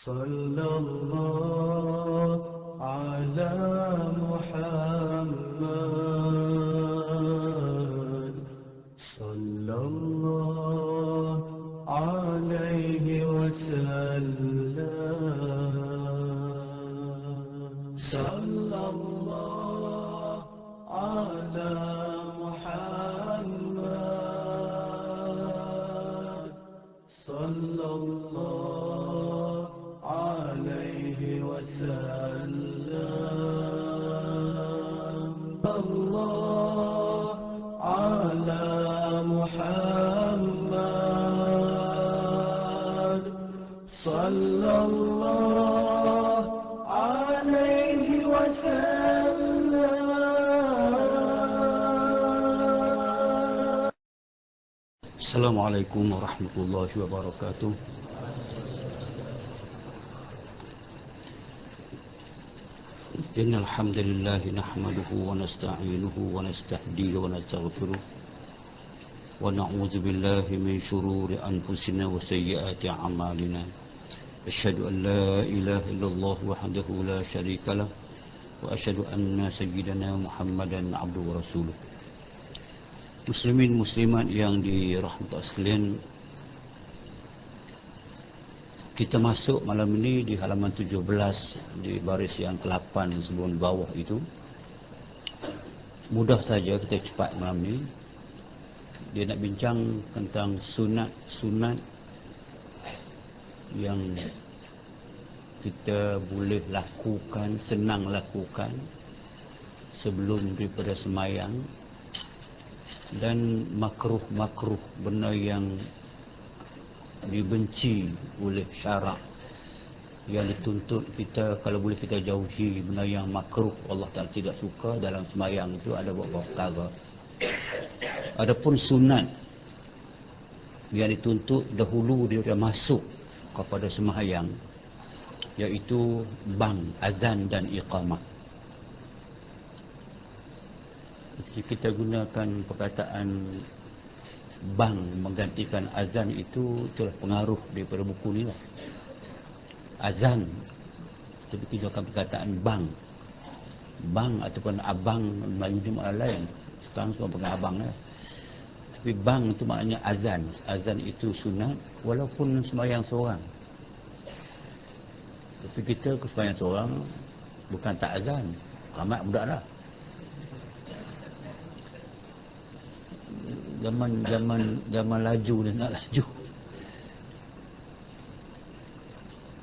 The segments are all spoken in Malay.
صلى الله على محمد صلى الله عليه وسلم صلى الله على محمد صلى الله عليه وسلم الله على محمد صلى الله عليه وسلم. Assalamualaikum warahmatullahi wabarakatuh. Innal hamdalillah nahmaduhu wa nasta'inuhu wa nastahdihi wa nastaghfiruh wa na'udzu billahi min shururi anfusina wa sayyiati a'malina. Asyhadu an la ilaha illallah wahdahu la syarika lah wa asyhadu anna sayyidana Muhammadan abduhu wa rasuluh. Muslimin muslimat yang dirahmati sekalian, kita masuk malam ini di halaman 17 di baris yang ke-8 sebelum bawah itu. Mudah saja kita cepat malam ini. Dia nak bincang tentang sunat-sunat yang kita boleh lakukan, senang lakukan sebelum daripada semayang, dan makruh-makruh, benda yang dibenci oleh syarak, yang dituntut kita kalau boleh kita jauhi. Benda yang makruh, Allah Ta'ala tidak suka dalam semayang itu ada beberapa perkara. Adapun sunat yang dituntut dahulu dia sudah masuk kepada semayang, iaitu bang, azan dan iqamah. Kita gunakan perkataan bang menggantikan azan, itu telah pengaruh daripada buku ni lah. Azan, tapi kita gunakan perkataan bang. Bang ataupun abang, Melayu dia makna lain. Sekarang semua pakai abang lah. Tapi bang itu maknanya azan. Azan itu sunat walaupun sembahyang seorang. Tapi kita ke sembahyang seorang bukan tak azan, qamat mudah lah. Zaman laju dia nak laju.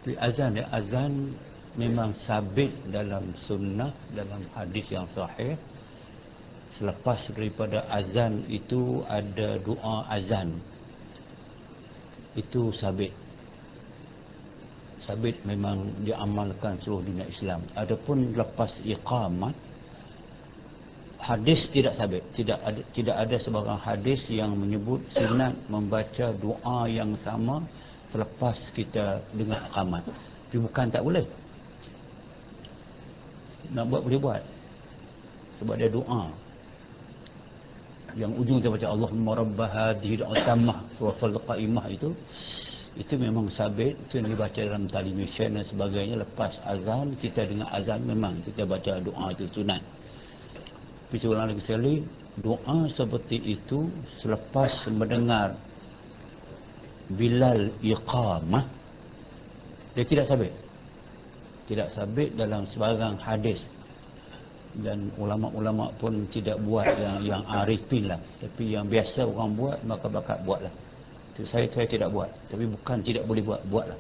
Tapi azan memang sabit dalam sunnah, dalam hadis yang sahih. Selepas daripada azan itu ada doa azan. Itu sabit. Sabit memang diamalkan seluruh dunia Islam. Adapun lepas iqamat, hadis tidak sabit. Tidak ada sebarang hadis yang menyebut sunat membaca doa yang sama selepas kita dengar iqamat. Tapi bukan tak boleh. Nak buat boleh buat. Sebab dia doa yang ujung kita baca Allahumma rabb hadhihi al-tammah suratul qaimah, itu memang sabit. Itu yang dibaca dalam television dan sebagainya. Lepas azan, kita dengar azan, memang kita baca doa itu sunat. Tapi seorang lagi sekali, doa seperti itu selepas mendengar Bilal iqamah, dia tidak sabit. Tidak sabit dalam sebarang hadis. Dan ulama-ulama pun tidak buat yang arifin lah. Tapi yang biasa orang buat, maka bakat buatlah. Saya tidak buat. Tapi bukan tidak boleh buatlah.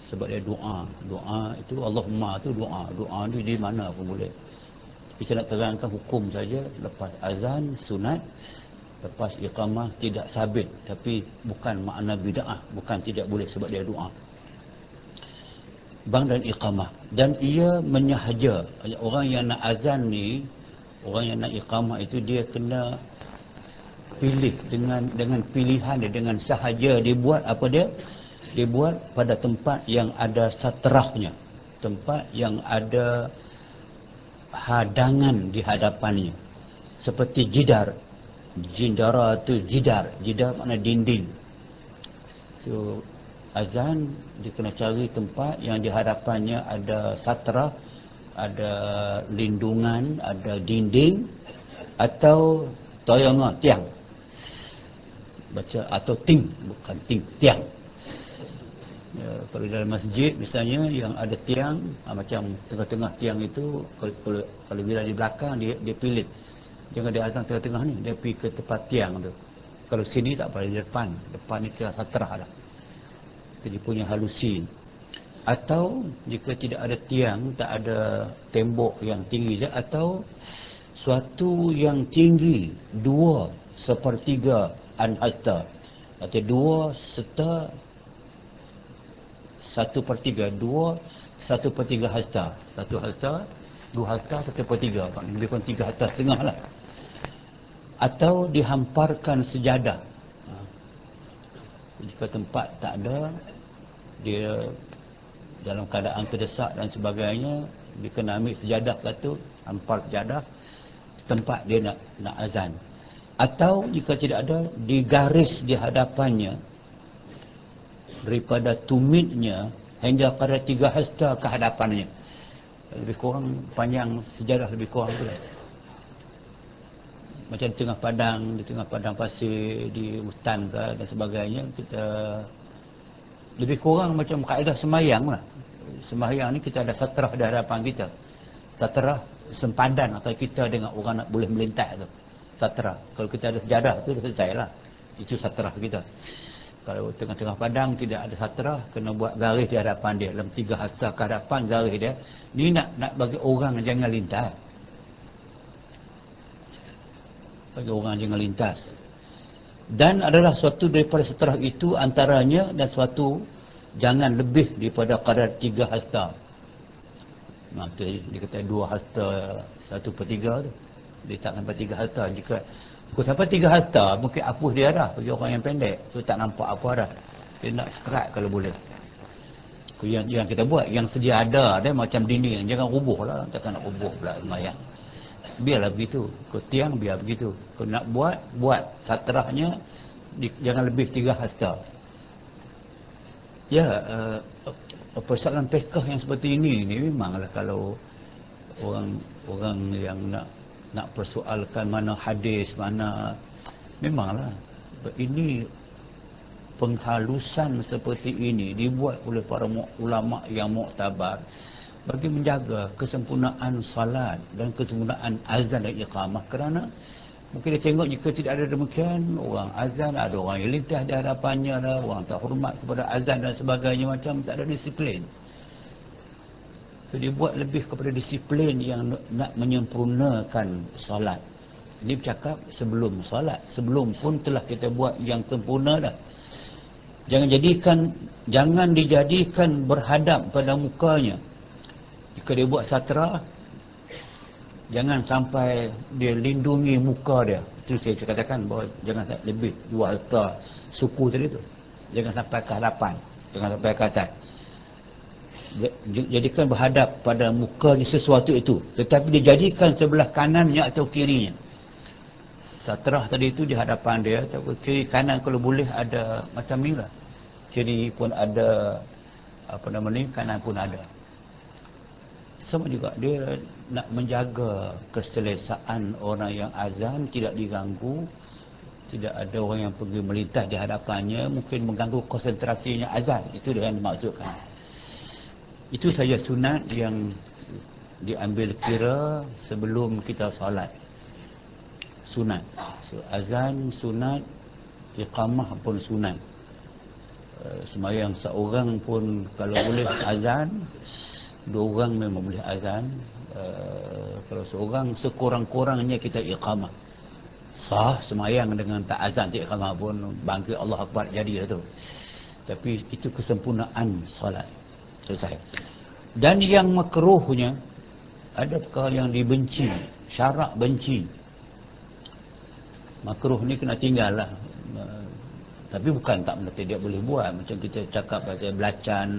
Sebab dia doa. Doa itu Allahumma itu doa. Doa ni di mana pun boleh. Tapi saya nak terangkan hukum saja. Lepas azan sunat, lepas iqamah tidak sabit. Tapi bukan makna bid'ah, bukan tidak boleh, sebab dia doa. Bang dan iqamah. Dan ia menyahaja. Orang yang nak azan ni, orang yang nak iqamah itu, dia kena pilih dengan pilihan dia, dengan sahaja dia buat apa dia? Dia buat pada tempat yang ada satrahnya, tempat yang ada hadangan di hadapannya, seperti jidar. Jindara tu jidar. Jidar makna dinding. So azan, dia kena cari tempat yang di hadapannya ada satra, ada lindungan, ada dinding atau toyonga, tiang. Baca atau ting, bukan ting, tiang. Ya, kalau dalam masjid misalnya yang ada tiang, macam tengah-tengah tiang itu, kalau bila di belakang dia pilit. Jangan dia azan tengah-tengah ni, dia pergi ke tempat tiang tu. Kalau sini tak boleh, di depan ni kira satrah dah. Jadi punya halusi. Atau jika tidak ada tiang, tak ada tembok yang tinggi, atau suatu yang tinggi 2/3 anhasta, atau 2/1/3 1/3 hasta. 1 hasta, 2 hasta, 1/3, lebih kurang 3 hasta setengah lah. Atau dihamparkan sejadah. Jika tempat tak ada, dia dalam keadaan terdesak dan sebagainya, dia kena ambil sejadah satu, hampar sejadah tempat dia nak azan. Atau jika tidak ada, digaris di hadapannya daripada tumitnya hingga pada 3 hasta ke hadapannya. Lebih kurang panjang sejadah, lebih kurang tu. Macam di tengah padang pasir, di hutan ke dan sebagainya, kita lebih kurang macam kaedah semayang lah. Semayang ni kita ada satrah di hadapan kita. Satrah sempadan atau kita dengan orang nak boleh melintas tu. Satrah. Kalau kita ada sejadah tu dah selesai lah. Itu satrah kita. Kalau tengah-tengah padang tidak ada satrah, kena buat garis di hadapan dia. Dalam 3 hasta ke hadapan garis dia. Ni nak bagi orang jangan lintas. Bagi orang jangan lintas. Dan adalah suatu daripada satrah itu antaranya, dan suatu jangan lebih daripada kadar 3 hasta. Dia kata 2 hasta 1/3 tu. Dia tak sampai 3 hasta. Jika sampai 3 hasta, mungkin hapus dia dah bagi orang yang pendek. So tak nampak apa dah. Dia nak sekerat kalau boleh. Yang kita buat, yang sedia ada, dia macam dinding. Jangan rubuh lah. Takkan nak rubuh pula semayang. Biarlah begitu. Kau tiang biar begitu. Kau nak buat satrahnya jangan lebih 3 hasta. Ya, persoalan fiqh yang seperti ini memanglah kalau orang yang nak persoalkan mana hadis, mana, memanglah ini penghalusan seperti ini dibuat oleh para ulama yang muktabar bagi menjaga kesempurnaan salat dan kesempurnaan azan dan iqamah. Kerana mungkin dia tengok jika tidak ada demikian, orang azan, ada orang yang lintas di hadapannya, orang tak hormat kepada azan dan sebagainya, macam tak ada disiplin. So dia buat lebih kepada disiplin yang nak menyempurnakan salat. Ini bercakap sebelum salat, sebelum pun telah kita buat yang sempurna dah. Jangan dijadikan berhadap pada mukanya. Jika dia buat satra, jangan sampai dia lindungi muka dia. Itu saya katakan bahawa jangan lebih 2 hasta suku tadi tu. Jangan sampai ke hadapan, jangan sampai ke atas. Jadikan berhadap pada mukanya sesuatu itu, tetapi dijadikan sebelah kanannya atau kirinya. Satrah tadi itu di hadapan dia, tapi kiri kanan kalau boleh ada macam ni lah. Kiri pun ada, kanan pun ada. Sama juga dia nak menjaga keselesaan orang yang azan, tidak diganggu, tidak ada orang yang pergi melintas di hadapannya, mungkin mengganggu konsentrasinya azan. Itu dia yang dimaksudkan. Itu saja sunat yang diambil kira sebelum kita salat. Sunat. So, azan sunat, iqamah pun sunat. Semayang seorang pun kalau boleh azan, 2 orang memang boleh azan. Kalau seorang, sekurang-kurangnya kita iqamah. Sah semayang dengan tak azan, tak iqamah pun, bangkit Allah Akbar jadilah tu. Tapi itu kesempurnaan salat. Selesai. Dan yang makruhnya, ada perkara yang dibenci, syarak benci. Makruh ni kena tinggal lah. Tapi bukan tak berarti dia boleh buat. Macam kita cakap pasal belacan,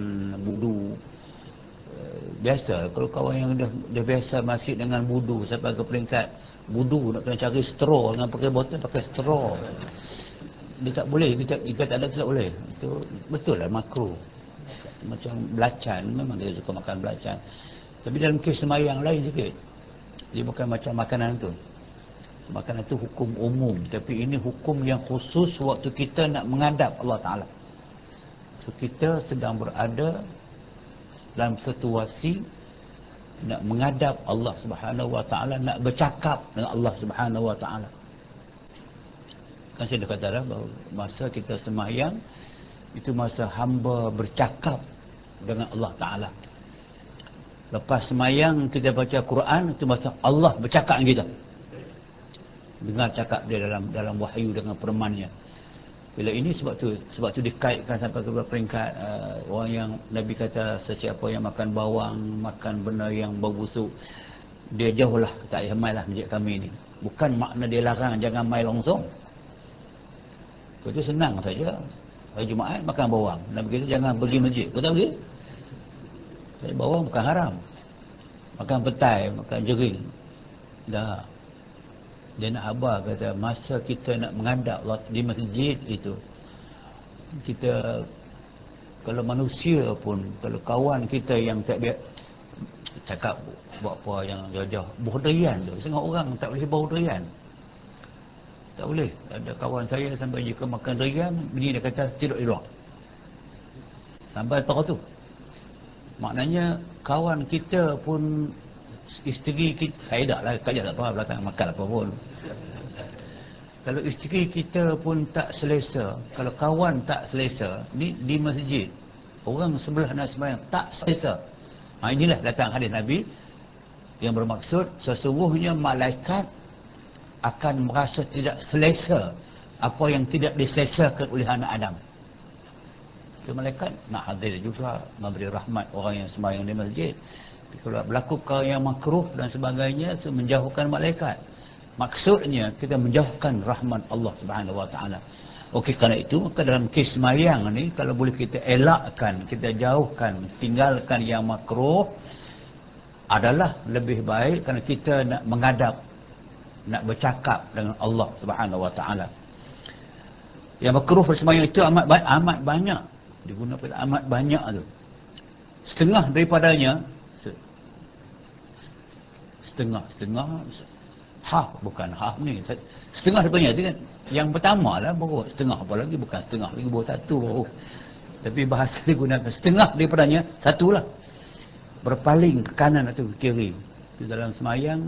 wudu. Biasa, kalau kawan yang dah biasa masih dengan wudu sampai ke peringkat wudu nak kena cari straw, dengan pakai botol pakai straw. dia tak boleh, jika tak ada tu tak boleh. Itu betul lah makruh. Macam belacan, memang dia suka makan belacan. Tapi dalam kes sembahyang lain sikit. Dia bukan macam makanan tu. Makanan tu hukum umum, tapi ini hukum yang khusus waktu kita nak menghadap Allah Ta'ala. So kita sedang berada dalam situasi nak menghadap Allah Subhanahu Wa Ta'ala, nak bercakap dengan Allah Subhanahu Wa Ta'ala. Kan saya dah kata dah bahawa masa kita sembahyang itu masa hamba bercakap dengan Allah Ta'ala. Lepas sembahyang kita baca Quran, itu masa Allah bercakap dengan kita. Dengar cakap dia dalam wahyu dengan firman-Nya. Bila ini sebab tu dikaitkan sampai ke peringkat orang yang Nabi kata sesiapa yang makan bawang, makan benda yang bau busuk, dia jauhlah, tak payah mai lah masjid kami ni. Bukan makna dia larang jangan mai longsong. Itu senang saja. Hari Jumaat makan bawang, Nabi kata jangan pergi masjid. Kau tak pergi? Bawang bukan haram. Makan petai, makan jering. Dah. Dia nak khabar kata masa kita nak menghadap Allah di masjid itu, kita kalau manusia pun, kalau kawan kita yang tak biar cakap buat apa yang jauh-jauh, bau durian tu, setengah orang tak boleh bau durian. Tak boleh. Ada kawan saya sampai jika makan durian, bini dia kata tidur di luar. Sampai tahu tu. Maknanya kawan kita pun, isteri kita, saya tak lah, kerja tak apa, belakang makan apa pun. Kalau isteri kita pun tak selesa, kalau kawan tak selesa, ni di masjid, orang sebelah nak sembahyang tak selesa. Inilah datang hadis Nabi yang bermaksud sesungguhnya malaikat akan merasa tidak selesa apa yang tidak diselesakan oleh anak Adam. Itu malaikat nak hadir juga, memberi rahmat orang yang sembahyang di masjid. Kalau berlaku perkara yang makruh dan sebagainya, so menjauhkan malaikat. Maksudnya kita menjauhkan rahmat Allah Subhanahu Wa Taala. Okey, kerana itu maka dalam kes sembahyang ni kalau boleh kita elakkan, kita jauhkan, tinggalkan yang makruh adalah lebih baik kerana kita nak menghadap, nak bercakap dengan Allah Subhanahu Wa Taala. Yang makruh bersembahyang itu amat banyak. Digunakan amat banyak tu. Setengah daripadanya setengah bukan half ni, setengah daripadanya tu kan. Yang pertama lah baru setengah, apa lagi bukan setengah lagi, baru satu baru. Tapi bahasa digunakan setengah daripadanya, satulah berpaling ke kanan atau ke kiri. Di dalam sembahyang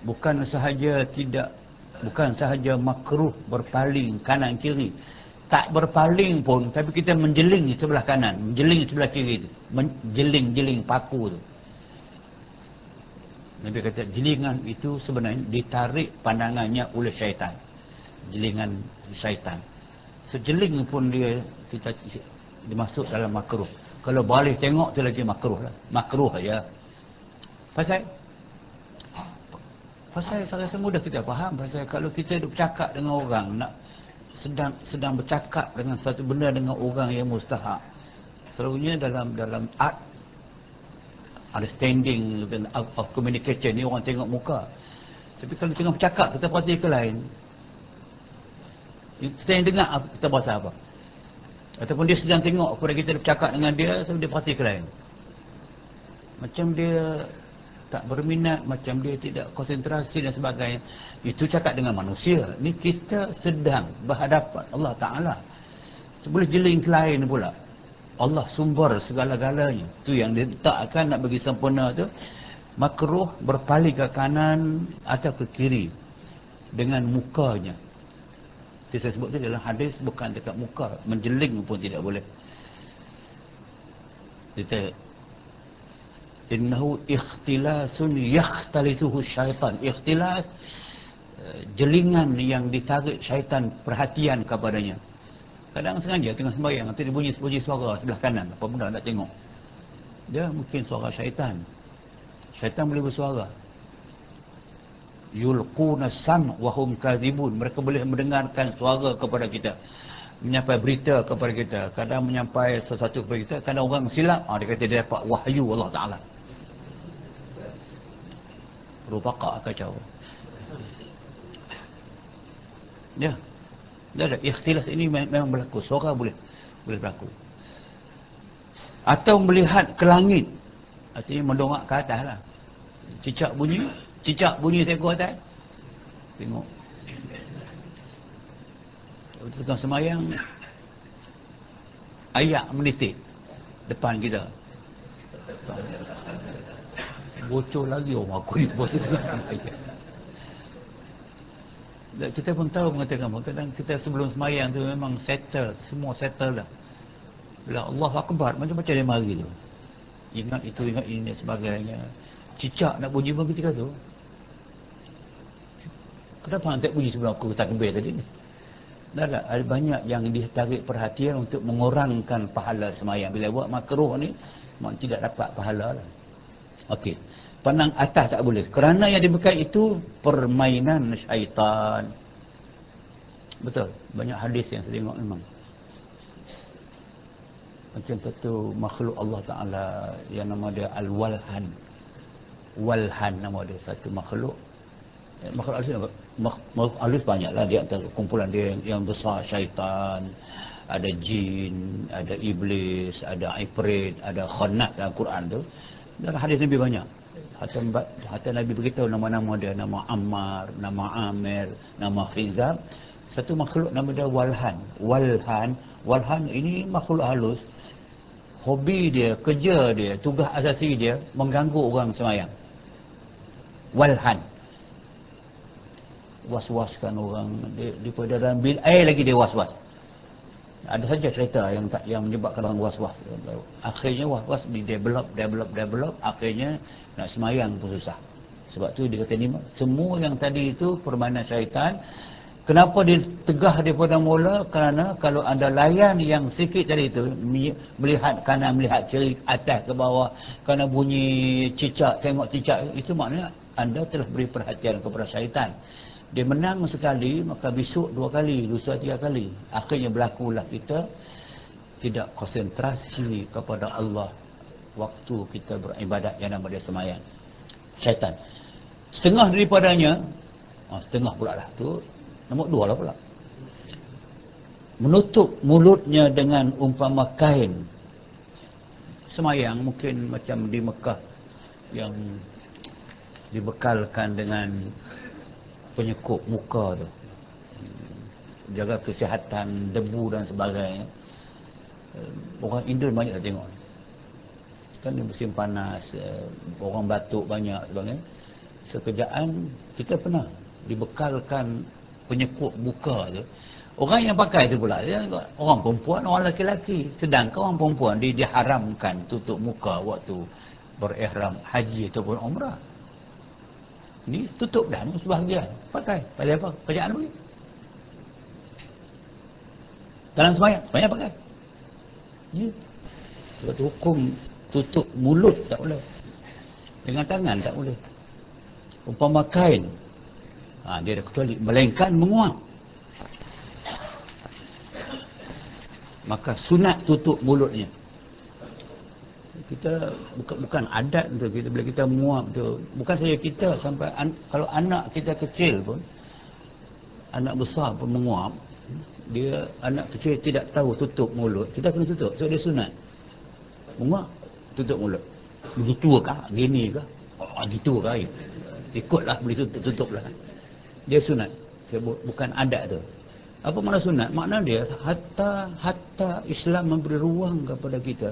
bukan sahaja makruh berpaling kanan kiri, tak berpaling pun, tapi kita menjeling sebelah kanan, menjeling sebelah kiri tu, menjeling paku tu. Nabi kata jelingan itu sebenarnya ditarik pandangannya oleh syaitan. Jelingan syaitan. Sejeling pun kita dimasuk dalam makruh. Kalau boleh tengok tu lagi makruh lah. Makruh ya. Pasal saya rasa mudah kita faham. Pasal kalau kita duk bercakap dengan orang, nak sedang bercakap dengan satu benda dengan orang yang mustahak, selalunya dalam art understanding dan of communication ni orang tengok muka. Tapi kalau tengah bercakap kita perhati ke lain, kita yang dengar kita bahasa apa, ataupun dia sedang tengok kepada kita bercakap dengan dia, tapi dia perhati ke lain, macam dia tak berminat, macam dia tidak konsentrasi dan sebagainya. Itu cakap dengan manusia. Ni kita sedang berhadapan Allah Ta'ala. Boleh jeling ke lain pula. Allah sumber segala-galanya. Itu yang diletakkan nak bagi sempurna tu. Makruh berpaling ke kanan atau ke kiri dengan mukanya. Itu saya sebut tu dalam hadis, bukan dekat muka. Menjeling pun tidak boleh. Kita innahu ikhtilasun yakhtalisuhu syaitan. Ikhtilas, jelingan yang ditarik syaitan perhatian kepadanya. Kadang sengaja tengah sembahyang, nanti dia bunyi suara sebelah kanan, apa benda nak tengok. Dia mungkin suara syaitan. Syaitan boleh bersuara. Yulquna sam wa hum kadzibun. Mereka boleh mendengarkan suara kepada kita, menyampai berita kepada kita, kadang menyampai sesuatu kepada kita. Kadang orang silap, dia kata dia dapat wahyu Allah Ta'ala. Rupaka kacau. Ya. Tak ada. Ikhtilas ini memang berlaku. Suara boleh berlaku. Atau melihat ke langit. Artinya mendongak ke atas lah. Cicak bunyi seekor atas. Tengok. Tengah semayang, ayak menitik depan kita. Bocor lagi orang aku ni buat tengah semayang. Kita pun tahu mengatakan kadang kita sebelum semayang tu memang settle, semua settle dah. Bila Allah Akbar, macam-macam dia mari tu. Ingat itu, ingat ini dan sebagainya. Cicak nak bunyi pun ketika tu. Kenapa tak bunyi sebelum aku takbir tadi ni? Ada banyak yang ditarik perhatian untuk mengurangkan pahala semayang. Bila buat makruh ni, tidak dapat pahala lah. Okey. Pandang atas tak boleh. Kerana yang dimaksud itu permainan syaitan. Betul. Banyak hadis yang saya tengok memang. Macam satu makhluk Allah Ta'ala yang nama dia Al-Walhan. Walhan nama dia. Satu makhluk. Makhluk halus banyaklah dia antara kumpulan dia yang besar, syaitan, ada jin, ada iblis, ada ifrit, ada khanat dalam Quran tu. Dalam hadis Nabi banyak. Hatta Nabi beritahu nama-nama dia, nama Ammar, nama Amir, nama Khizab. Satu makhluk nama dia Walhan. Walhan ini makhluk halus. Hobi dia, kerja dia, tugas asasi dia mengganggu orang semayang. Walhan. Was-waskan orang daripada dalam bil air lagi dia was-was. Ada saja cerita yang menyebabkan orang was-was. Akhirnya was-was di develop, akhirnya nak semayang pun susah. Sebab tu dia kata ni semua yang tadi itu permainan syaitan. Kenapa dia tegah daripada mula? Kerana kalau anda layan yang sikit tadi itu, melihat kanan, melihat kiri, atas ke bawah, kerana bunyi cicak, tengok cicak, itu maknanya anda telah beri perhatian kepada syaitan. Dia menang sekali, maka besok 2 kali, lusa 3 kali. Akhirnya berlakulah kita tidak konsentrasi kepada Allah waktu kita beribadat yang nama dia semayang. Syaitan. Setengah daripadanya, setengah pula lah tu, nombor 2 lah pula. Menutup mulutnya dengan umpama kain. Semayang mungkin macam di Mekah yang dibekalkan dengan penyekup muka tu, jaga kesihatan, debu dan sebagainya. Orang Indon banyak tak tengok kan, di musim panas orang batuk banyak sebagainya. Sekejaan kita pernah dibekalkan penyekup muka tu. Orang yang pakai tu pula orang perempuan, orang lelaki-lelaki. Sedangkan orang perempuan diharamkan tutup muka waktu berihram haji ataupun umrah. Ni tutup dah ni sebahagian. Pakai. Pasal apa? Kerjaan apa? Dalam semayang pakai. Ya. Sebab tu hukum tutup mulut tak boleh. Dengan tangan tak boleh. Umpama kain. Dia ada kecuali. Melainkan menguap. Maka sunat tutup mulutnya. Kita bukan adat tu, kita bila kita menguap tu, bukan saja kita, sampai kalau anak kita kecil pun, anak besar pun menguap, dia anak kecil tidak tahu tutup mulut, kita kena tutup. So dia sunat menguap, tutup mulut. Begitu kah? Gini kah? Gitu kah? Ikutlah, boleh tutup lah. Dia sunat. Bukan adat tu. Apa makna sunat? Makna dia hatta Islam memberi ruang kepada kita.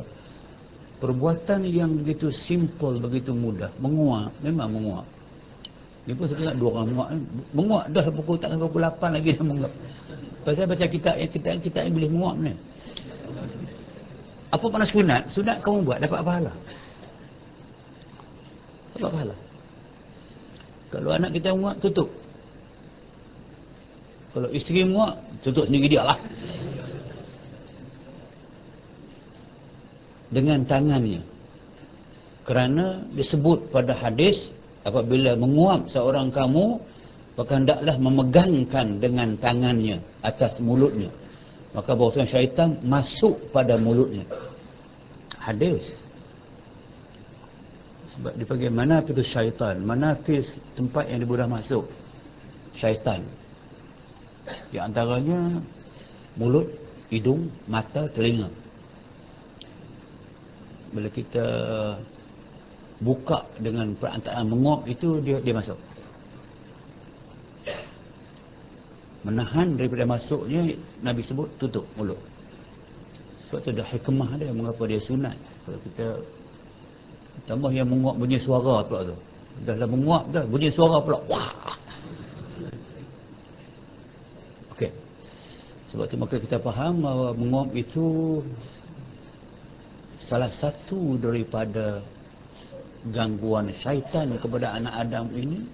Perbuatan yang begitu simple, begitu mudah. Menguap, memang menguap. Ni pun saya tengok 2 orang menguap dah pukul 8 lagi dah menguap. Pasal baca kitab ni boleh menguap ni. Apa makna sunat? Sunat kamu buat dapat pahala. Dapat pahala. Kalau anak kita menguap, tutup. Kalau isteri menguap, tutup sendiri dia lah. Dengan tangannya. Kerana disebut pada hadis, apabila menguap seorang kamu, maka hendaklah memegangkan dengan tangannya atas mulutnya. Maka bahawasanya syaitan masuk pada mulutnya. Hadis. Sebab dipanggil manafis syaitan. Manafis tempat yang dimudah masuk syaitan. Di antaranya mulut, hidung, mata, telinga. Bila kita buka dengan perantaraan menguap itu, dia masuk. Menahan daripada masuknya, Nabi sebut tutup mulut. Sebab tu ada hikmah dia mengapa dia sunat. Kalau kita tambah yang menguap bunyi suara pula tu. Dah lah menguap dah, bunyi suara pula. Wah. Okey. Sebab tu maka kita faham bahawa menguap itu salah satu daripada gangguan syaitan kepada anak Adam ini.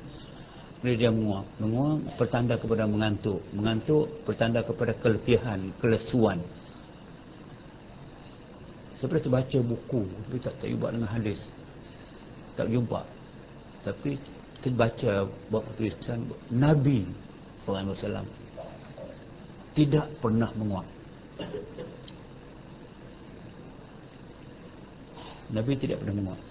Bila dia menguap. Menguap pertanda kepada mengantuk. Mengantuk pertanda kepada keletihan, kelesuan. Saya pernah terbaca buku, tapi tak jumpa dengan hadis. Tak jumpa. Tapi terbaca buat tulisan Nabi SAW tidak pernah menguap. Nabi tidak pernah menguap.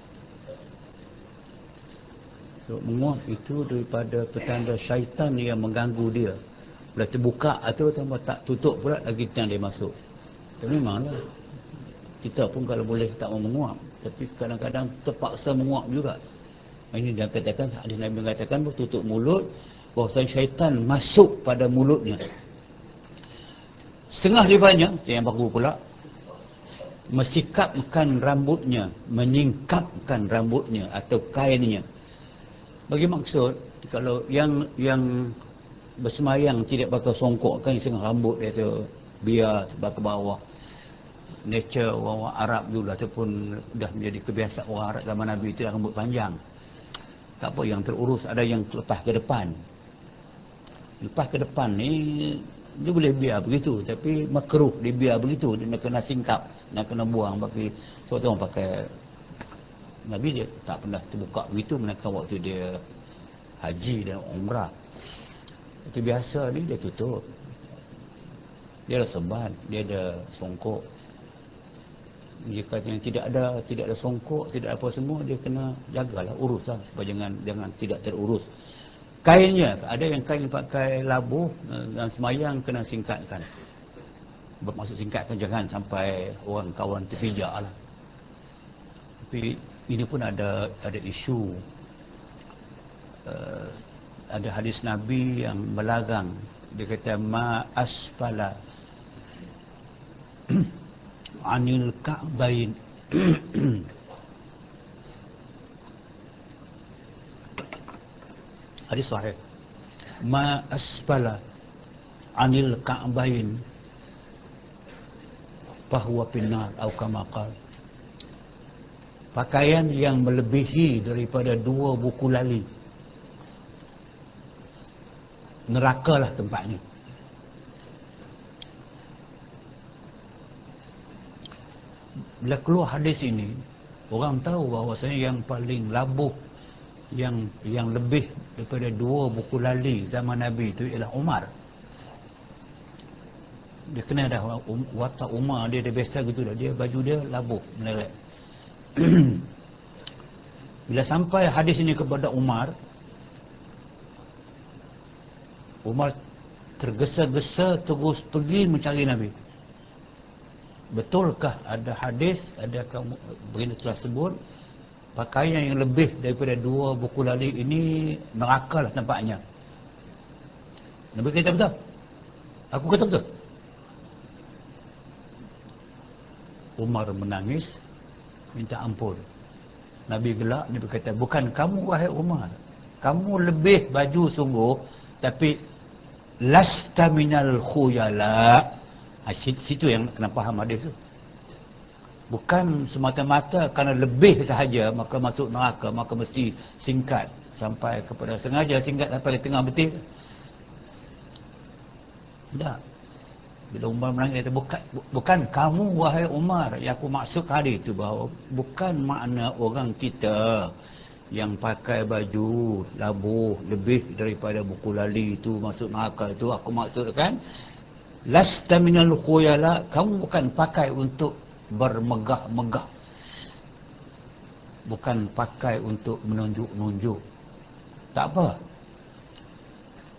So, menguap itu daripada petanda syaitan yang mengganggu dia. Bila terbuka atau tambah tak tutup pula lagi yang dia masuk. Dan memanglah kita pun kalau boleh tak mau menguap, tapi kadang-kadang terpaksa menguap juga. Ini dia katakan, hadis Nabi mengatakan tutup mulut, bahawa syaitan masuk pada mulutnya. Setengah daripadanya, yang baru pula, mesikapkan rambutnya, menyingkapkan rambutnya atau kainnya. Bagi maksud, kalau yang bersemayang tidak pakai songkok kan setengah rambut dia tu biar sebab ke bawah. Nature orang Arab dulu ataupun dah menjadi kebiasaan orang Arab zaman Nabi itu rambut panjang. Tak apa yang terurus, ada yang lepas ke depan. Lepas ke depan ni dia boleh biar begitu, tapi makruh dia biar begitu, dia nak kena singkap, nak kena buang bagi sebab tu orang pakai. Nabi dia tak pernah terbuka begitu menakan waktu dia haji dan umrah. Itu biasa ni dia tutup. Dia ada seban, dia ada songkok. Jika yang tidak ada songkok, tidak apa semua, dia kena jagalah, uruslah supaya jangan tidak terurus. Kainnya, ada yang kain pakai labuh dan semayang kena singkatkan. Bermaksud singkatkan jangan sampai orang kawan terpijak lah. Tapi ini pun ada isu. Ada hadis Nabi yang melarang. Dia kata ma asfala anil ka'bain hadis sahih, ma asfala anil ka'bain fahuwa finnar atau kama qala. Pakaian yang melebihi daripada 2 buku lali, nerakalah tempatnya. Bila keluar hadis ini, orang tahu bahawasanya yang paling labuh, yang lebih daripada 2 buku lali zaman Nabi itu ialah Umar. Dia kena dah watak Umar, dia dah biasa gitu dah. Dia baju dia labuh, meleret. Bila sampai hadis ini kepada Umar tergesa-gesa terus pergi mencari Nabi. Betulkah ada hadis, adakah begini telah sebut pakaian yang lebih daripada 2 buku lali ini nerakalah tempatnya? Nabi kata betul. Aku kata betul. Umar menangis, minta ampun. Nabi gelak, Nabi kata, bukan kamu wahai Umar, kamu lebih baju sungguh, tapi lasta minal khuyala. Situ yang kena faham hadis tu. Bukan semata-mata kerana lebih sahaja maka masuk neraka, maka mesti singkat sampai kepada, sengaja singkat sampai ke tengah betis. Tak. Bila Umar menangis, kata, bukan kamu wahai Umar, yang aku maksud hadis itu bahawa bukan makna orang kita yang pakai baju labuh lebih daripada buku lali itu masuk neraka itu. Aku maksudkan lasta minal khuyala, kamu bukan pakai untuk bermegah-megah, bukan pakai untuk menunjuk-nunjuk. Tak apa.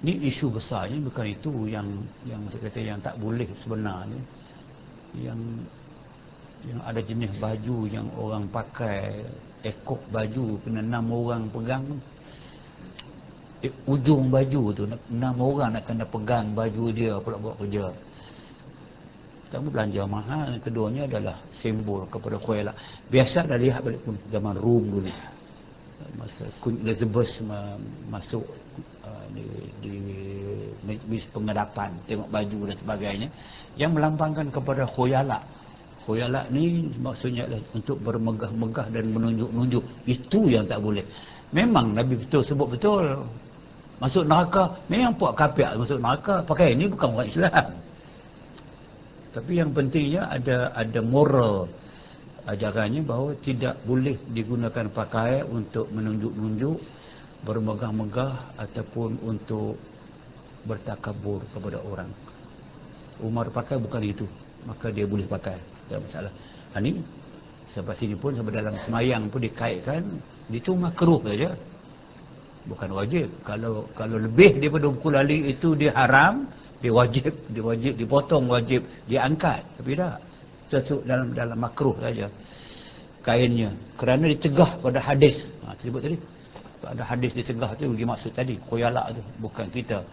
Ni isu besarnya, bukan itu yang saya kata yang tak boleh sebenarnya. Yang ada jenis baju yang orang pakai, ekor baju kena 6 orang pegang. Ujung baju tu 6 orang nak kena pegang baju dia pula buat kerja. Pertama belanja mahal, keduanya adalah simbol kepada khuyala. Biasa dah lihat balik pun zaman Rom dulu. Masa Queen Elizabeth masuk di majlis pengedapan, tengok baju dan sebagainya yang melambangkan kepada khuyala. Khuyala ni maksudnya adalah untuk bermegah-megah dan menunjuk-nunjuk. Itu yang tak boleh. Memang Nabi betul sebut betul. Masuk neraka, memang puak kafir masuk neraka. Pakai ini bukan orang Islam. Tapi yang pentingnya ada moral ajarannya bahawa tidak boleh digunakan pakaian untuk menunjuk-nunjuk, bermegah-megah ataupun untuk bertakabur kepada orang. Umar pakai bukan itu, maka dia boleh pakai, tak masalah. Ini sampai sini pun, sampai dalam semayang pun dikaitkan, itu makruh saja, bukan wajib. Kalau lebih daripada ukulali itu dia haram, dia wajib dipotong, wajib diangkat. Tapi tak, masuk dalam makruh saja kainnya, kerana ditegah pada hadis. Sebut tadi ada hadis ditegah tu, bagi maksud tadi khuyala tu, bukan kita.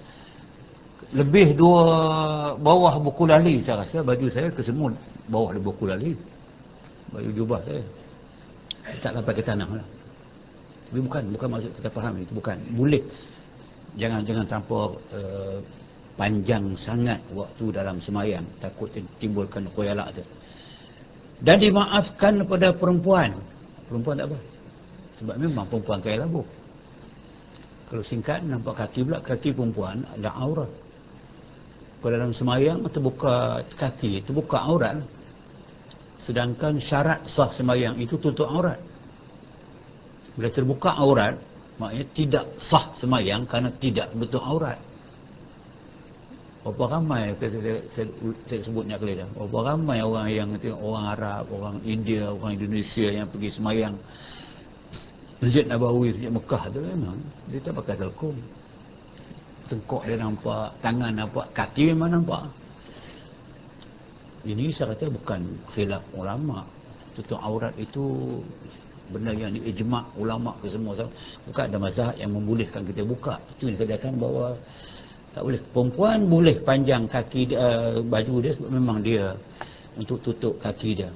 Lebih 2 bawah buku lali, saya rasa baju saya kesemut bawah buku lali, baju jubah saya tak sampai ke tanah lah. Tapi bukan maksud kita faham itu, bukan boleh. Jangan terlampau panjang sangat waktu dalam semayang, takut timbulkan khuyala tu. Dan dimaafkan kepada perempuan tak apa, sebab memang perempuan kaya labuh. Kalau singkat nampak kaki pula, kaki perempuan ada aurat. Kalau dalam semayang terbuka kaki, terbuka aurat. Sedangkan syarat sah semayang itu tutup aurat. Bila terbuka aurat, maknanya tidak sah semayang kerana tidak tutup aurat. Berapa ramai, saya sebutnya kali dah, berapa ramai orang yang tengok, orang Arab, orang India, orang Indonesia yang pergi semayang Masjid Nabawi, Masjid Mekah tu, memang dia tak pakai telkom. Tengkok dia nampak, tangan nampak, kaki memang nampak. Ini saya kata bukan khilaf ulama. Tutup aurat itu benda yang diijma' ulama ke semua. Bukan ada mazhab yang membolehkan kita buka. Itu dikatakan bahawa tak boleh. Perempuan boleh panjang kaki dia, baju dia, memang dia untuk tutup kaki dia.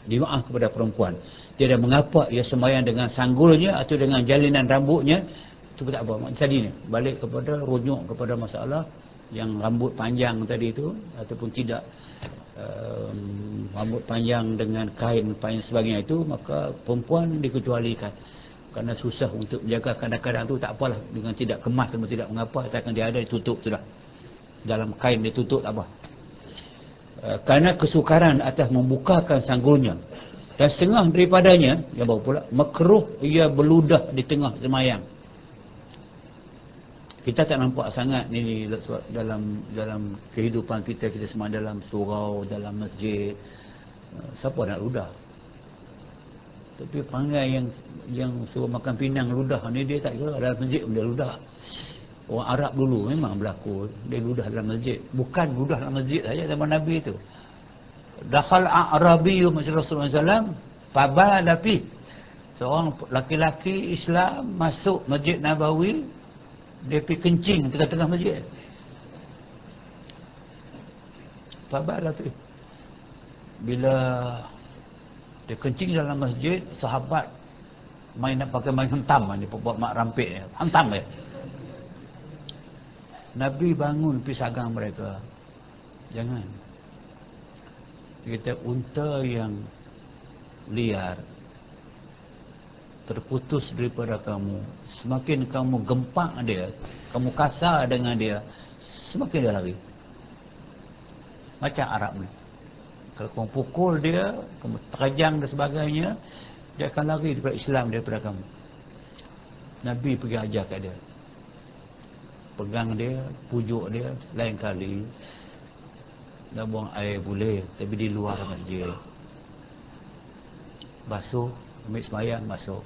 Dimaaf kepada perempuan. Tiada mengapa ia sembahyang dengan sanggulnya atau dengan jalinan rambutnya. Itu tak apa. Tadi ni balik kepada rujuk kepada masalah yang rambut panjang tadi itu, ataupun tidak rambut panjang dengan kain panjang sebagainya itu, maka perempuan dikecualikan. Kerana susah untuk menjaga, kadang-kadang tu tak apalah, dengan tidak kemas atau tidak mengapa, asalkan dia ada ditutup tu dah. Dalam kain ditutup tak apa. Kerana kesukaran atas membukakan sanggulnya, dan setengah daripadanya yang baru pula makruh ia berludah di tengah semayang. Kita tak nampak sangat ni dalam kehidupan kita semua, dalam surau, dalam masjid, siapa nak ludah. Tapi perangai yang suruh makan pinang ludah ni, dia tak kira dalam masjid pun dia ludah. Orang Arab dulu memang berlaku, dia ludah dalam masjid. Bukan ludah dalam masjid saja zaman Nabi tu. Dakhal A'rabiyyu masjid Rasulullah SAW, fabala fi. Seorang laki-laki Islam masuk Masjid Nabawi, dia pergi kencing tengah-tengah masjid. Fabala fi. Bila dia kencing dalam masjid, sahabat nak pakai main hentam ni, buat mak rampik ni, hentam dia. Nabi bangun pergi sagang mereka. Jangan. Dia kata, unta yang liar terputus daripada kamu, semakin kamu gempak dia, kamu kasar dengan dia, semakin dia lari. Macam Arab ni, kalau kamu pukul dia, kamu terjang dan sebagainya, dia akan lari daripada Islam, daripada kamu. Nabi pergi ajar kat dia, pegang dia, pujuk dia. Lain kali nak buang air boleh, tapi di luar masjid, basuh, ambil sembahyang, basuh.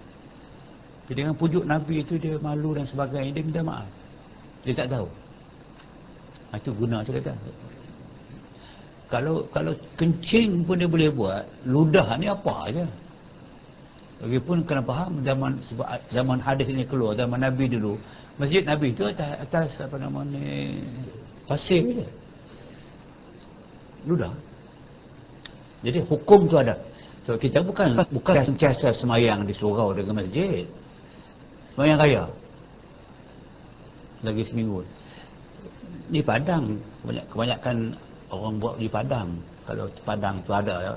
Jadi dengan pujuk Nabi itu, dia malu dan sebagainya, dia minta maaf. Dia tak tahu. Itu guna saya kata. Kalau kencing pun dia boleh buat, ludah ni apa aja. Lagipun kena faham zaman hadis ini keluar, zaman Nabi dulu, masjid Nabi tu atas apa nama ni, pasir je. Ludah. Jadi hukum tu ada. So kita bukan sentiasa semayang di surau dengan masjid. Semayang raya. Lagi seminggu. Di Padang kebanyakan orang buat di Padang. Kalau Padang tu ada ya.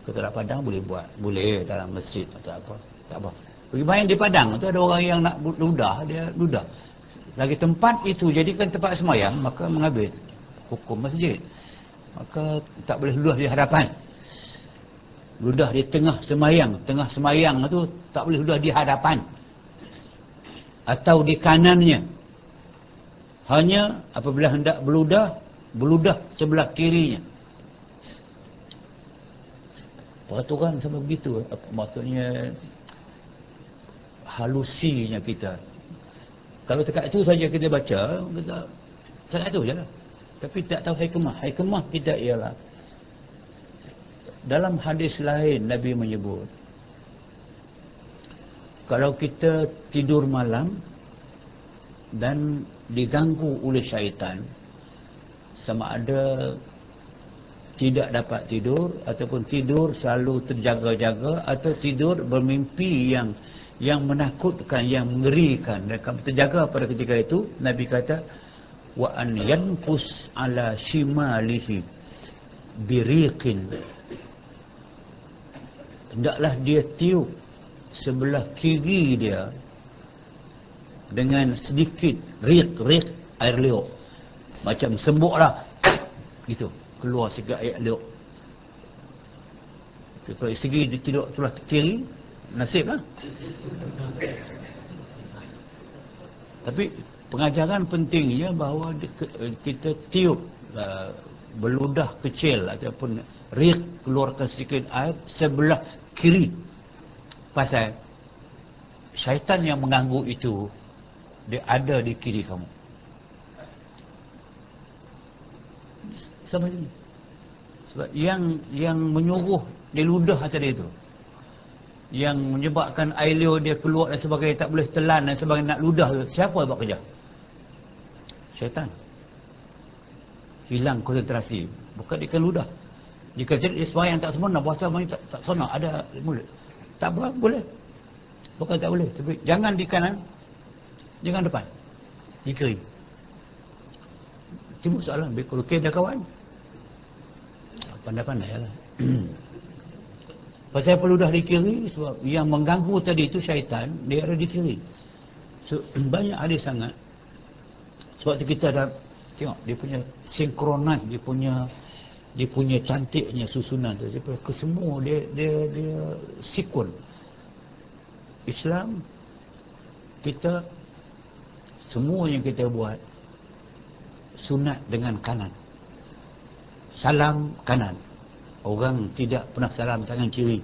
Kalau tak Padang boleh buat. Boleh dalam masjid atau apa. Tak apa. Pergi main di Padang tu ada orang yang nak ludah, dia ludah. Lagi tempat itu jadikan tempat semayang, maka mengambil hukum masjid. Maka tak boleh ludah di hadapan. Ludah di tengah semayang tu tak boleh ludah di hadapan. Atau di kanannya. Hanya apabila hendak beludah sebelah kirinya. Peraturan sama begitu. Maksudnya halusinya kita. Kalau dekat itu saja kita baca, kita sangat itu je lah. Tapi tak tahu hikmah. Hikmah kita ialah dalam hadis lain Nabi menyebut, kalau kita tidur malam dan diganggu oleh syaitan, sama ada tidak dapat tidur ataupun tidur selalu terjaga-jaga atau tidur bermimpi yang menakutkan, yang mengerikan, dan kamu terjaga pada ketika itu, Nabi kata wa an yanfus ala shimalihi biriqin, hendaklah dia tiup sebelah kiri dia dengan sedikit riq air liuk, macam sembuk lah gitu, keluar sikit air liuk. Kalau segi dia tidur sebelah kiri, nasib lah. Tapi pengajaran pentingnya bahawa kita tiup beludah kecil ataupun riq, keluarkan sedikit air sebelah kiri. Pasal syaitan yang mengganggu itu dia ada di kiri kamu. Sama ini. Sebab yang menyuruh dia ludah tadi itu, yang menyebabkan air liur dia keluar dan sebagainya, tak boleh telan dan sebagainya, nak ludah tu, siapa buat kerja? Syaitan. Hilang konsentrasi. Bukan dia kan ludah. Jika dia sembahyang tak sempurna, puasa tak sempurna, ada mulut. Tak boleh. Bukan tak boleh. Tapi jangan di kanan, jangan depan. Di kiri. Timbul soalan, kalau dia kawan, pandai-pandai lah. Pasal perlu dah di kiri, sebab yang mengganggu tadi itu syaitan, dia ada di kiri. So, banyak hadis sangat. Sebab tu kita dah tengok dia punya sinkronis, dia punya cantiknya susunan tu. Kesemua dia sikun. Islam kita semua yang kita buat sunat dengan kanan. Salam kanan. Orang tidak pernah salam tangan kiri.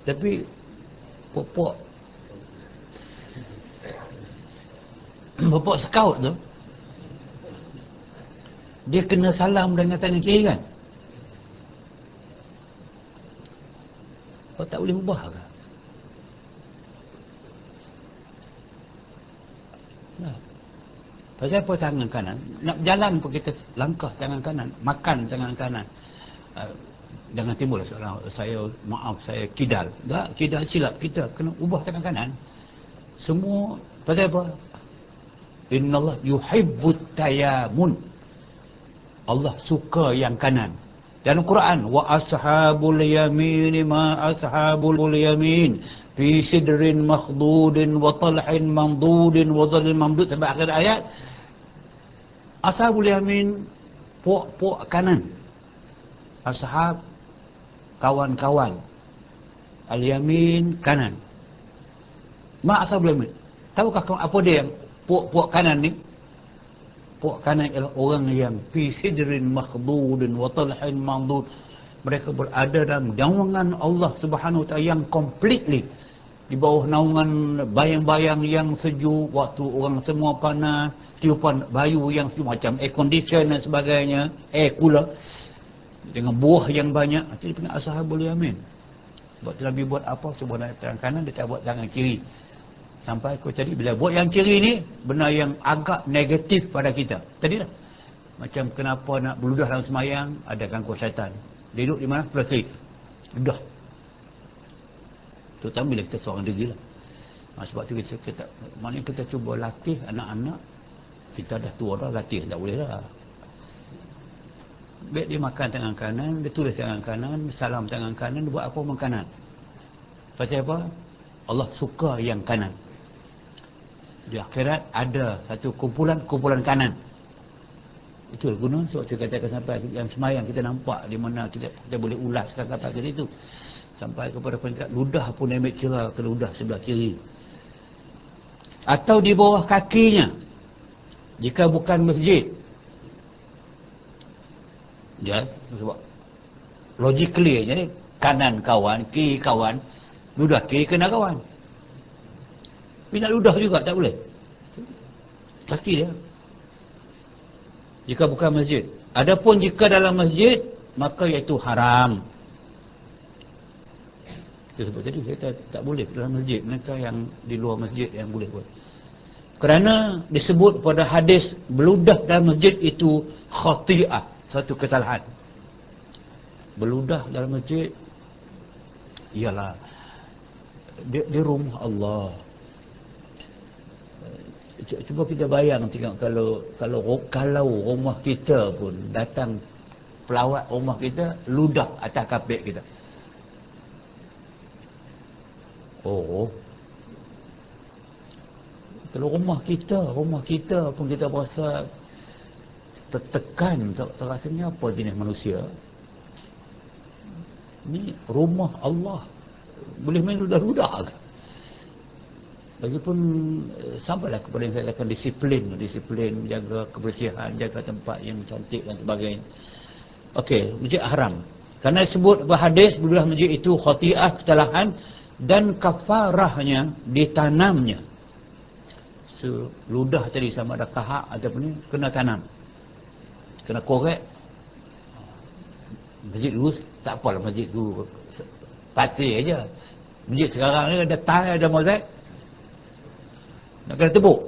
Tapi popok scout tu, dia kena salam dengan tangan kiri kan? Kau tak boleh ubah ke? Nah. Pasal apa tangan kanan? Nak berjalan pun kita langkah tangan kanan, makan tangan kanan. Jangan timbul soalan, saya kidal. Tak, kidal silap, kita kena ubah tangan kanan. Semua pasal apa? Innallah yuhibbut tayamun. Allah suka yang kanan. Dalam Quran, wa ashabul yamin ma ashabul yamin fi sidrin makhdudin wa talhin mamdudin wa dhallin mamdud, sampai akhir ayat. Ashabul yamin, puak kanan. Ashab, kawan-kawan. Al-yamin, kanan. Ma ashabul yamin. Tahukah kamu apa dia yang puak kanan ni? Puak kanan ialah orang yang fi sidrin makhdudin wa talhin mamdud. Mereka berada dalam naungan Allah Subhanahu wa taala yang completely. di bawah naungan bayang-bayang yang sejuk, waktu orang semua panas, tiupan bayu yang sejuk macam air condition dan sebagainya, air cooler dengan buah yang banyak. Itu dia panggil ashabul yamin. Sebab tu Nabi buat apa? Sebuah tangan kanan, dia tak buat tangan kiri. Sampai aku tadi bila buat yang kiri ni, benda yang agak negatif pada kita. Tadi dah. Macam kenapa nak berludah dalam semayang, ada gangguan syaitan. Dia duduk di mana? Sebelah kiri. Ludah. Terutama bila kita seorang diri lah. Sebab tu kita maknanya kita cuba latih anak-anak. Kita dah tua dah, latih tak boleh dah. Biar dia makan tangan kanan, dia tulis tangan kanan, salam tangan kanan, dia buat apa dengan kanan. Pasal apa? Allah suka yang kanan. Di akhirat ada satu kumpulan kanan. Itu guna sebab saya katakan sampai yang semayang kita nampak di mana kita boleh ulaskan sampai ke situ. Sampai kepada peringkat ludah pun ambil cerah ke ludah sebelah kiri. Atau di bawah kakinya. Jika bukan masjid. Ya, sebab logically jadi kanan kawan, kiri kawan, ludah kiri kena kawan. Tapi nak ludah juga tak boleh. Kaki dia. Jika bukan masjid. Adapun jika dalam masjid, maka iaitu haram. Itu sebab tadi kita tak boleh dalam masjid. Mereka yang di luar masjid yang boleh buat. Kerana disebut pada hadis beludah dalam masjid itu khati'ah, satu kesalahan. Beludah dalam masjid ialah di rumah Allah. Cuba kita bayang tengok kalau rumah kita pun datang pelawat rumah kita ludah atas kapet kita. Oh. Kalau rumah kita pun kita berasa tertekan, terasanya apa jenis manusia. Ni rumah Allah. Boleh main ludah-ludah ke? Lagipun sampailah kepada yang saya katakan disiplin, jaga kebersihan, jaga tempat yang cantik dan sebagainya. Okey, masjid haram. Kerana disebut berhadis beludah masjid itu khati'ah, kesalahan, dan kafarahnya ditanamnya. So, ludah tadi sama ada kahak ataupun ni kena tanam. Kena korek. Masjid dulu tak apalah, masjid dulu pasir aja. Masjid sekarang ni ada tile, ada mozaik. Nak kena tebuk.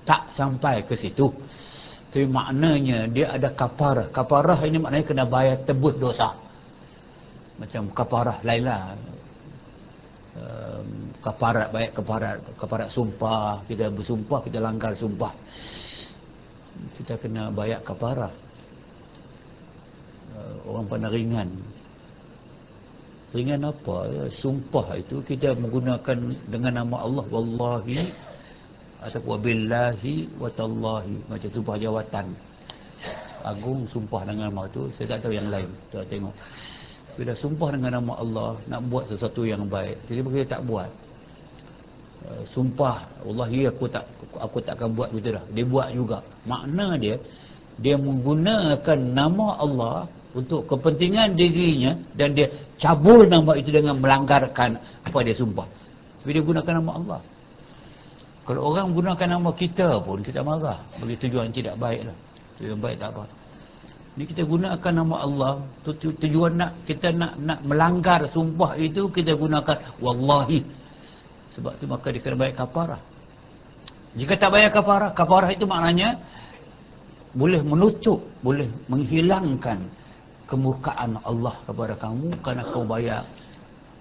Tak sampai ke situ. Tapi maknanya dia ada kafarah. Kafarah ini maknanya kena bayar tebus dosa. Macam kafarah lain-lah. Kafarat, baik kafarat sumpah. Kita bersumpah, kita langgar sumpah. Kita kena bayar kafarah. Orang pandang ringan. Ringan apa? Sumpah itu kita menggunakan dengan nama Allah. Wallahi ataupun billahi wa tallahi. Macam sumpah jawatan. Agung sumpah dengan nama tu. Saya tak tahu yang lain. Kita tengok. Bila sumpah dengan nama Allah nak buat sesuatu yang baik, jadi kita tak buat. Sumpah wallahi aku tak akan buat gitu dah. Dia buat juga. Makna dia menggunakan nama Allah untuk kepentingan dirinya dan dia cabul nama itu dengan melanggarkan apa dia sumpah. Tapi dia gunakan nama Allah. Kalau orang gunakan nama kita pun kita marah bagi tujuan tidak baik lah. Tujuan baik tak apa. Ni kita gunakan nama Allah tujuan kita nak melanggar sumpah itu, kita gunakan wallahi. Sebab tu maka dia kena bayar kafarah. Jika tak bayar kafarah, kafarah itu maknanya boleh menutup, boleh menghilangkan kemurkaan Allah kepada kamu kerana kau bayar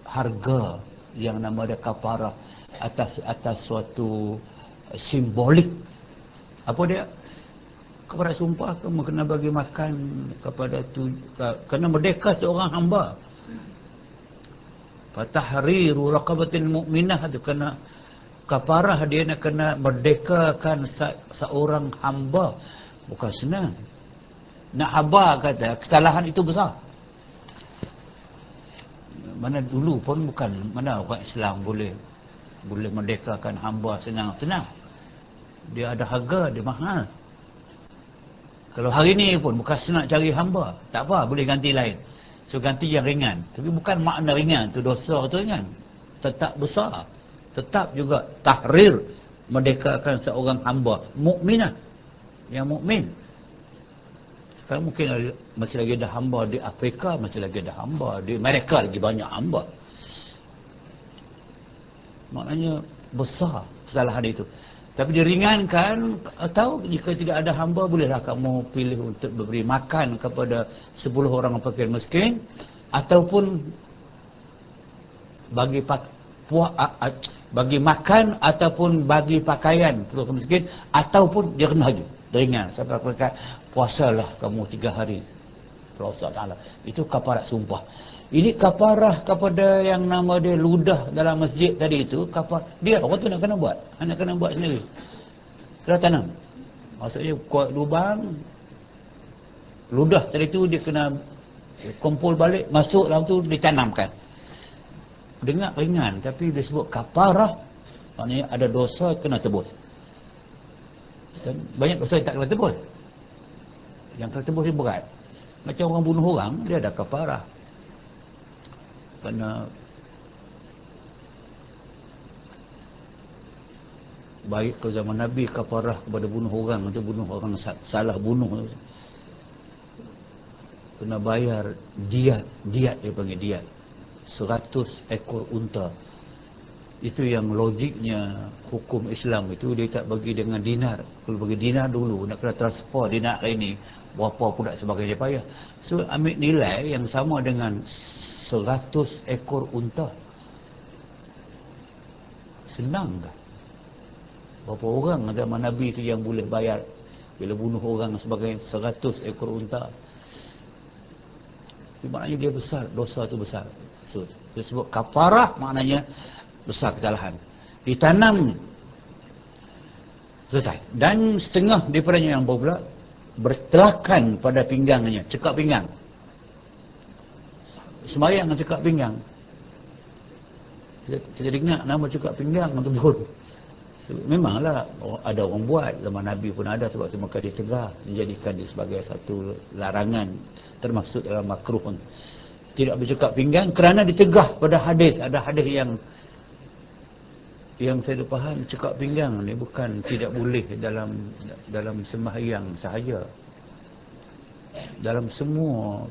harga yang nama dia kafarah atas suatu simbolik. Apa dia? Kepada sumpah kamu kena bagi makan kepada kena merdeka seorang hamba. Fatahriru raqabatin mu'minah itu kena kafarah, dia nak kena merdekakan seorang hamba. Bukan senang. Nak hamba kata kesalahan itu besar. Mana dulu pun mana orang Islam boleh merdekakan hamba senang-senang. Dia ada harga, dia mahal. Kalau hari ni pun bukan senang cari hamba, tak apa, boleh ganti lain. So ganti yang ringan. Tapi bukan makna ringan tu dosa tu ringan. tetap besar. Tetap juga tahrir, merdekakan seorang hamba mukminah yang mukmin. Sekarang mungkin masih lagi ada hamba di Afrika, masih lagi ada hamba di Amerika, lagi banyak hamba. Maknanya besar kesalahan itu. Tapi diringankan, atau jika tidak ada hamba, bolehlah kamu pilih untuk beri makan kepada 10 orang fakir miskin, ataupun bagi makan ataupun bagi pakaian fakir miskin, ataupun dirnaju, ringan sampai mereka puasalah kamu 3 hari. Allah Ta'ala. Itu kafarat sumpah. Ini kafarah kepada yang nama dia ludah dalam masjid tadi itu, dia orang tu nak kena buat. Nak kena buat sendiri. Kena tanam. Maksudnya kuat lubang, ludah tadi tu dia kena kumpul balik, masuk dalam tu ditanamkan. Dengar ringan, tapi dia sebut kafarah, maknanya ada dosa kena tebus. Dan banyak dosa yang tak kena tebus. Yang kena tebus dia berat. Macam orang bunuh orang, dia ada kafarah. Kerana baik ke zaman Nabi kafarah kepada bunuh orang, untuk bunuh orang salah bunuh, kena bayar diat dia panggil diat 100 ekor unta. Itu yang logiknya hukum Islam itu, dia tak bagi dengan dinar. Kalau bagi dinar dulu nak kena transfer dinar ini berapa pula sebagainya payah. So ambil nilai yang sama dengan 100 ekor unta. Senang tak? Berapa orang zaman Nabi itu yang boleh bayar bila bunuh orang sebagai 100 ekor unta? Itu maknanya dia besar, dosa itu besar. So, dia sebut kafarah maknanya besar kesalahan. Ditanam, selesai. Dan setengah daripadanya yang pula bertelakan pada pinggangnya, cekak pinggang. Semayang dengan cekak pinggang. Kita ingat nama cekak pinggang itu pun. Memanglah ada orang buat, zaman Nabi pun ada, sebab itu maka ditegah, dijadikan dia sebagai satu larangan, termasuk dalam makruh pun. Tidak bercekak pinggang kerana ditegah pada hadis. Ada hadis yang saya faham, cekak pinggang ni bukan tidak boleh dalam sembahyang sahaja. Dalam semua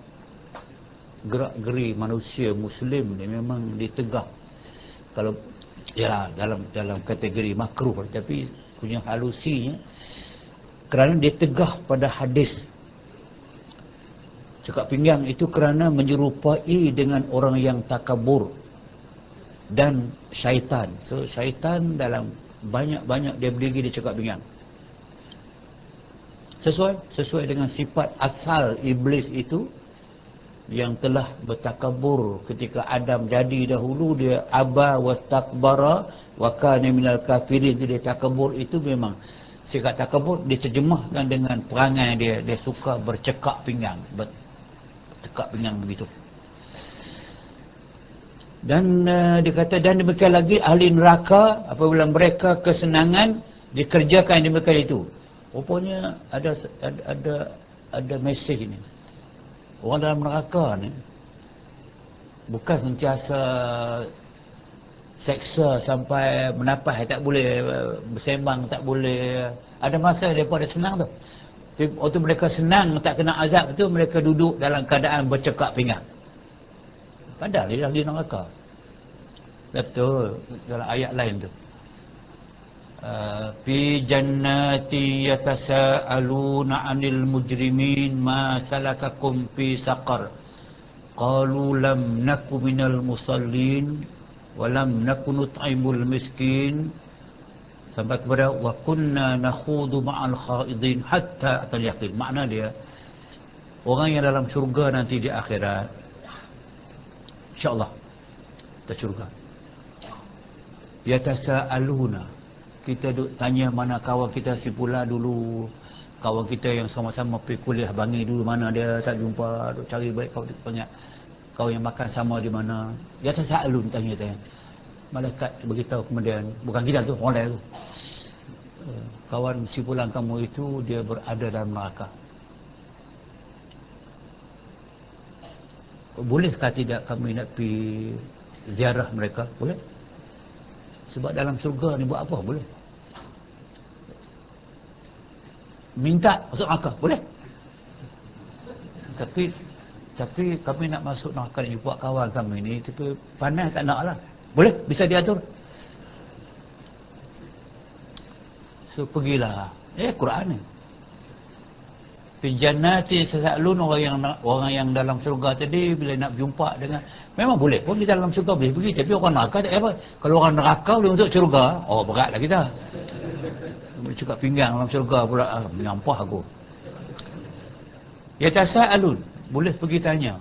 gerak-geri manusia Muslim ni memang ditegah. Kalau ya dalam kategori makruh, tapi punya halusinya kerana ditegah pada hadis. Cekak pinggang itu kerana menyerupai dengan orang yang takabur dan syaitan. So syaitan dalam banyak dia berdiri di cekak pinggang. Sesuai dengan sifat asal iblis itu yang telah bertakabur ketika Adam jadi dahulu. Dia aba wastakbara wa kana minal kafirin. Dia takabur itu memang sikap takabur diterjemahkan dengan perangai dia. Dia suka bercekak pinggang, bercekak pinggang begitu. Dan dia kata, dan demikian lagi ahli neraka apabila mereka kesenangan dikerjakan demikian itu. Rupanya ada mesej ini. Orang dalam neraka ni bukan sentiasa seksa sampai menapas, tak boleh bersembang, tak boleh. Ada masa mereka senang tu. Waktu mereka senang tak kena azab tu, mereka duduk dalam keadaan bercekak pinggang. Padahal dia di neraka. Betul dalam ayat lain tu. Fi jannati yatasaaluna 'anil mujrimin ma salakakum fi saqar qalu lam naku minal musallin wa lam naku nut'imul miskin sampai kepada wa kunna nakhudu ma'al khaidin hatta atal yaqin. Makna dia orang yang dalam syurga nanti di akhirat, insyaallah kita syurga, yatasaaluna, kita duk tanya mana kawan kita si pula dulu, kawan kita yang sama-sama pergi kuliah Bangi dulu, mana dia, tak jumpa, duk cari baik kawan banyak. Kau yang makan sama di mana? Dia tasa'alun, tanya-tanya. Malaikat beritahu kemudian, bukan kita tu, orang lain tu. Kawan si pulang kamu itu dia berada dalam neraka. Bolehkah tidak kami nak pergi ziarah mereka? Boleh? Sebab dalam syurga ni buat apa? Boleh. Minta masuk neraka? Boleh. Tapi kami nak masuk neraka ni buat kawan kami ni, tapi panas tak nak lah. Boleh, bisa diatur. So pergilah. Quran ni. Fi jannatin sasalun, orang yang dalam syurga tadi bila nak jumpa dengan, memang boleh pun kita dalam syurga boleh pergi, tapi orang neraka tak apa. Kalau orang neraka boleh masuk syurga, beratlah kita. Boleh cakap pinggang dalam syurga pula, menyampah aku. Ya tasalun, boleh pergi tanya.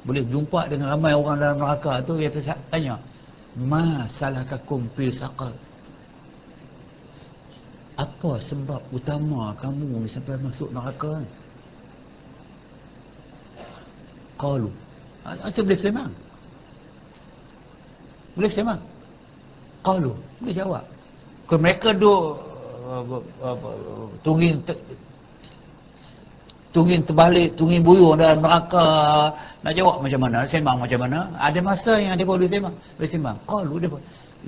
Boleh jumpa dengan ramai orang dalam neraka tu, ya tanya, ma salakakum fi saqar? Apa sebab utama kamu ni sampai masuk neraka ni? Qalu. Anda boleh sembang? Boleh sembang? Qalu. Boleh jawab. Kalau mereka duk tungin terbalik, tungin buyur dalam neraka, nak jawab macam mana, sembang macam mana? Ada masa yang dia boleh sembang. Boleh sembang. Qalu dia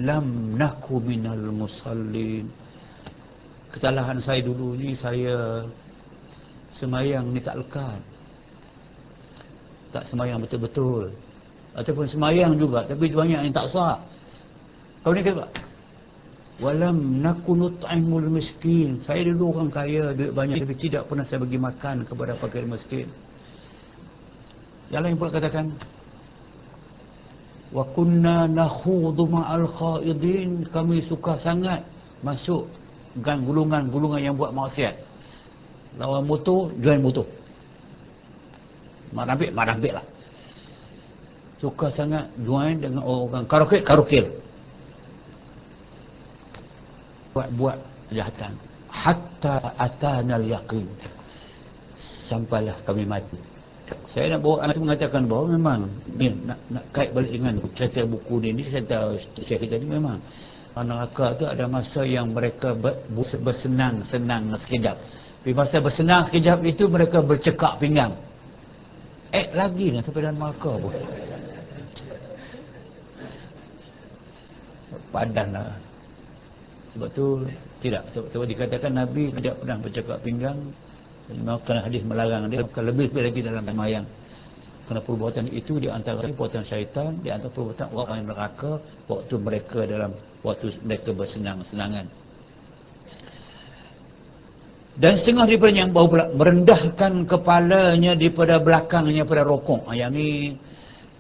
lam naku minal musallin. Kesalahan saya dulu ni, saya semayang ni tak lekat, tak semayang betul-betul, ataupun semayang juga tapi banyak yang tak sah. Kau ni kata walam nakunu nut'imul miskin, saya dulu orang kaya, duit banyak, tapi tidak pernah saya bagi makan kepada fakir miskin. Yang lain pula katakan wa kunna nakhudu ma'al khaidin, kami suka sangat masuk gulungan-gulungan yang buat maksiat. Lawan motor, join motor. Mak rampik lah. Suka sangat join dengan orang karaoke. Buat kejahatan. Hatta atanal yaqin. Sampailah kami mati. Saya nak bawa anak mengatakan bahawa memang nak kait balik dengan cerita buku ni, cerita kita ni memang neraka tu ada masa yang mereka bersenang-senang sekejap. Di masa bersenang sekejap itu mereka bercekak pinggang. Lagi nak sampai dalam neraka pun. Padanlah. Sebab tu tidak. Sebab dikatakan Nabi tidak pernah bercekak pinggang. Kerana hadis melarang dia. Lebih lagi dalam semayang. Kerana perbuatan itu di antara perbuatan syaitan, di antara perbuatan orang yang neraka waktu mereka bersenang-senangan. Dan setengah daripada yang bau pula merendahkan kepalanya daripada belakangnya pada rokok. Yang ni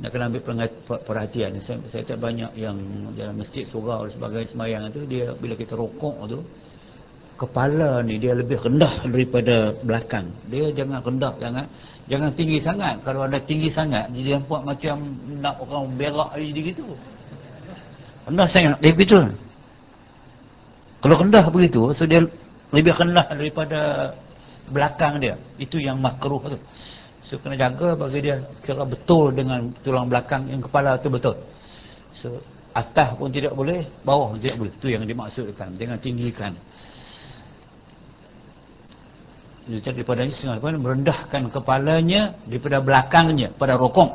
nak kena ambil perhatian. Saya tak banyak yang dalam masjid surau dan sebagainya semayang tu, dia bila kita rokok tu, kepala ni dia lebih rendah daripada belakang. Dia jangan rendah sangat, jangan tinggi sangat. Kalau ada tinggi sangat, dia nampak macam nak orang berak gitu. Rendah sangat, dia begitu. Kalau rendah begitu, so dia lebih rendah daripada belakang dia. Itu yang makruh tu. So kena jaga bagi dia kira betul dengan tulang belakang, yang kepala tu betul. So atas pun tidak boleh, bawah pun tidak boleh. Itu yang dimaksudkan, jangan tinggikan. Daripada ini setengah merendahkan kepalanya daripada belakangnya pada rokok.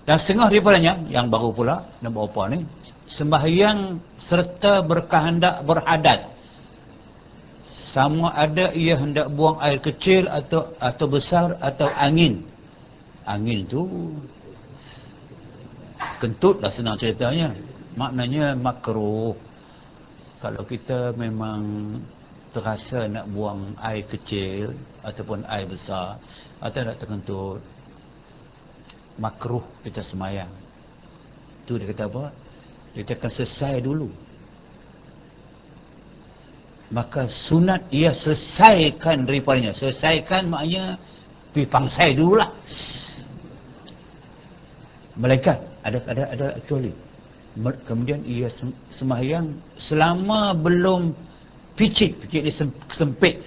Dan setengah daripadanya yang baru pula nombor apa ni, sembahyang serta berkehendak berhadas. Sama ada ia hendak buang air kecil atau besar atau angin. Angin tu kentut dah senang ceritanya. Maknanya makruh. Kalau kita memang terasa nak buang air kecil ataupun air besar atau nak terkentut, makruh kita semayang. Tu dia kata apa? Dia akan selesai dulu. Maka sunat ia selesaikan daripadanya. Selesaikan maknanya pergi pangsai dululah. Malaikat ada actually. Kemudian ia sembahyang selama belum picit dia sempit.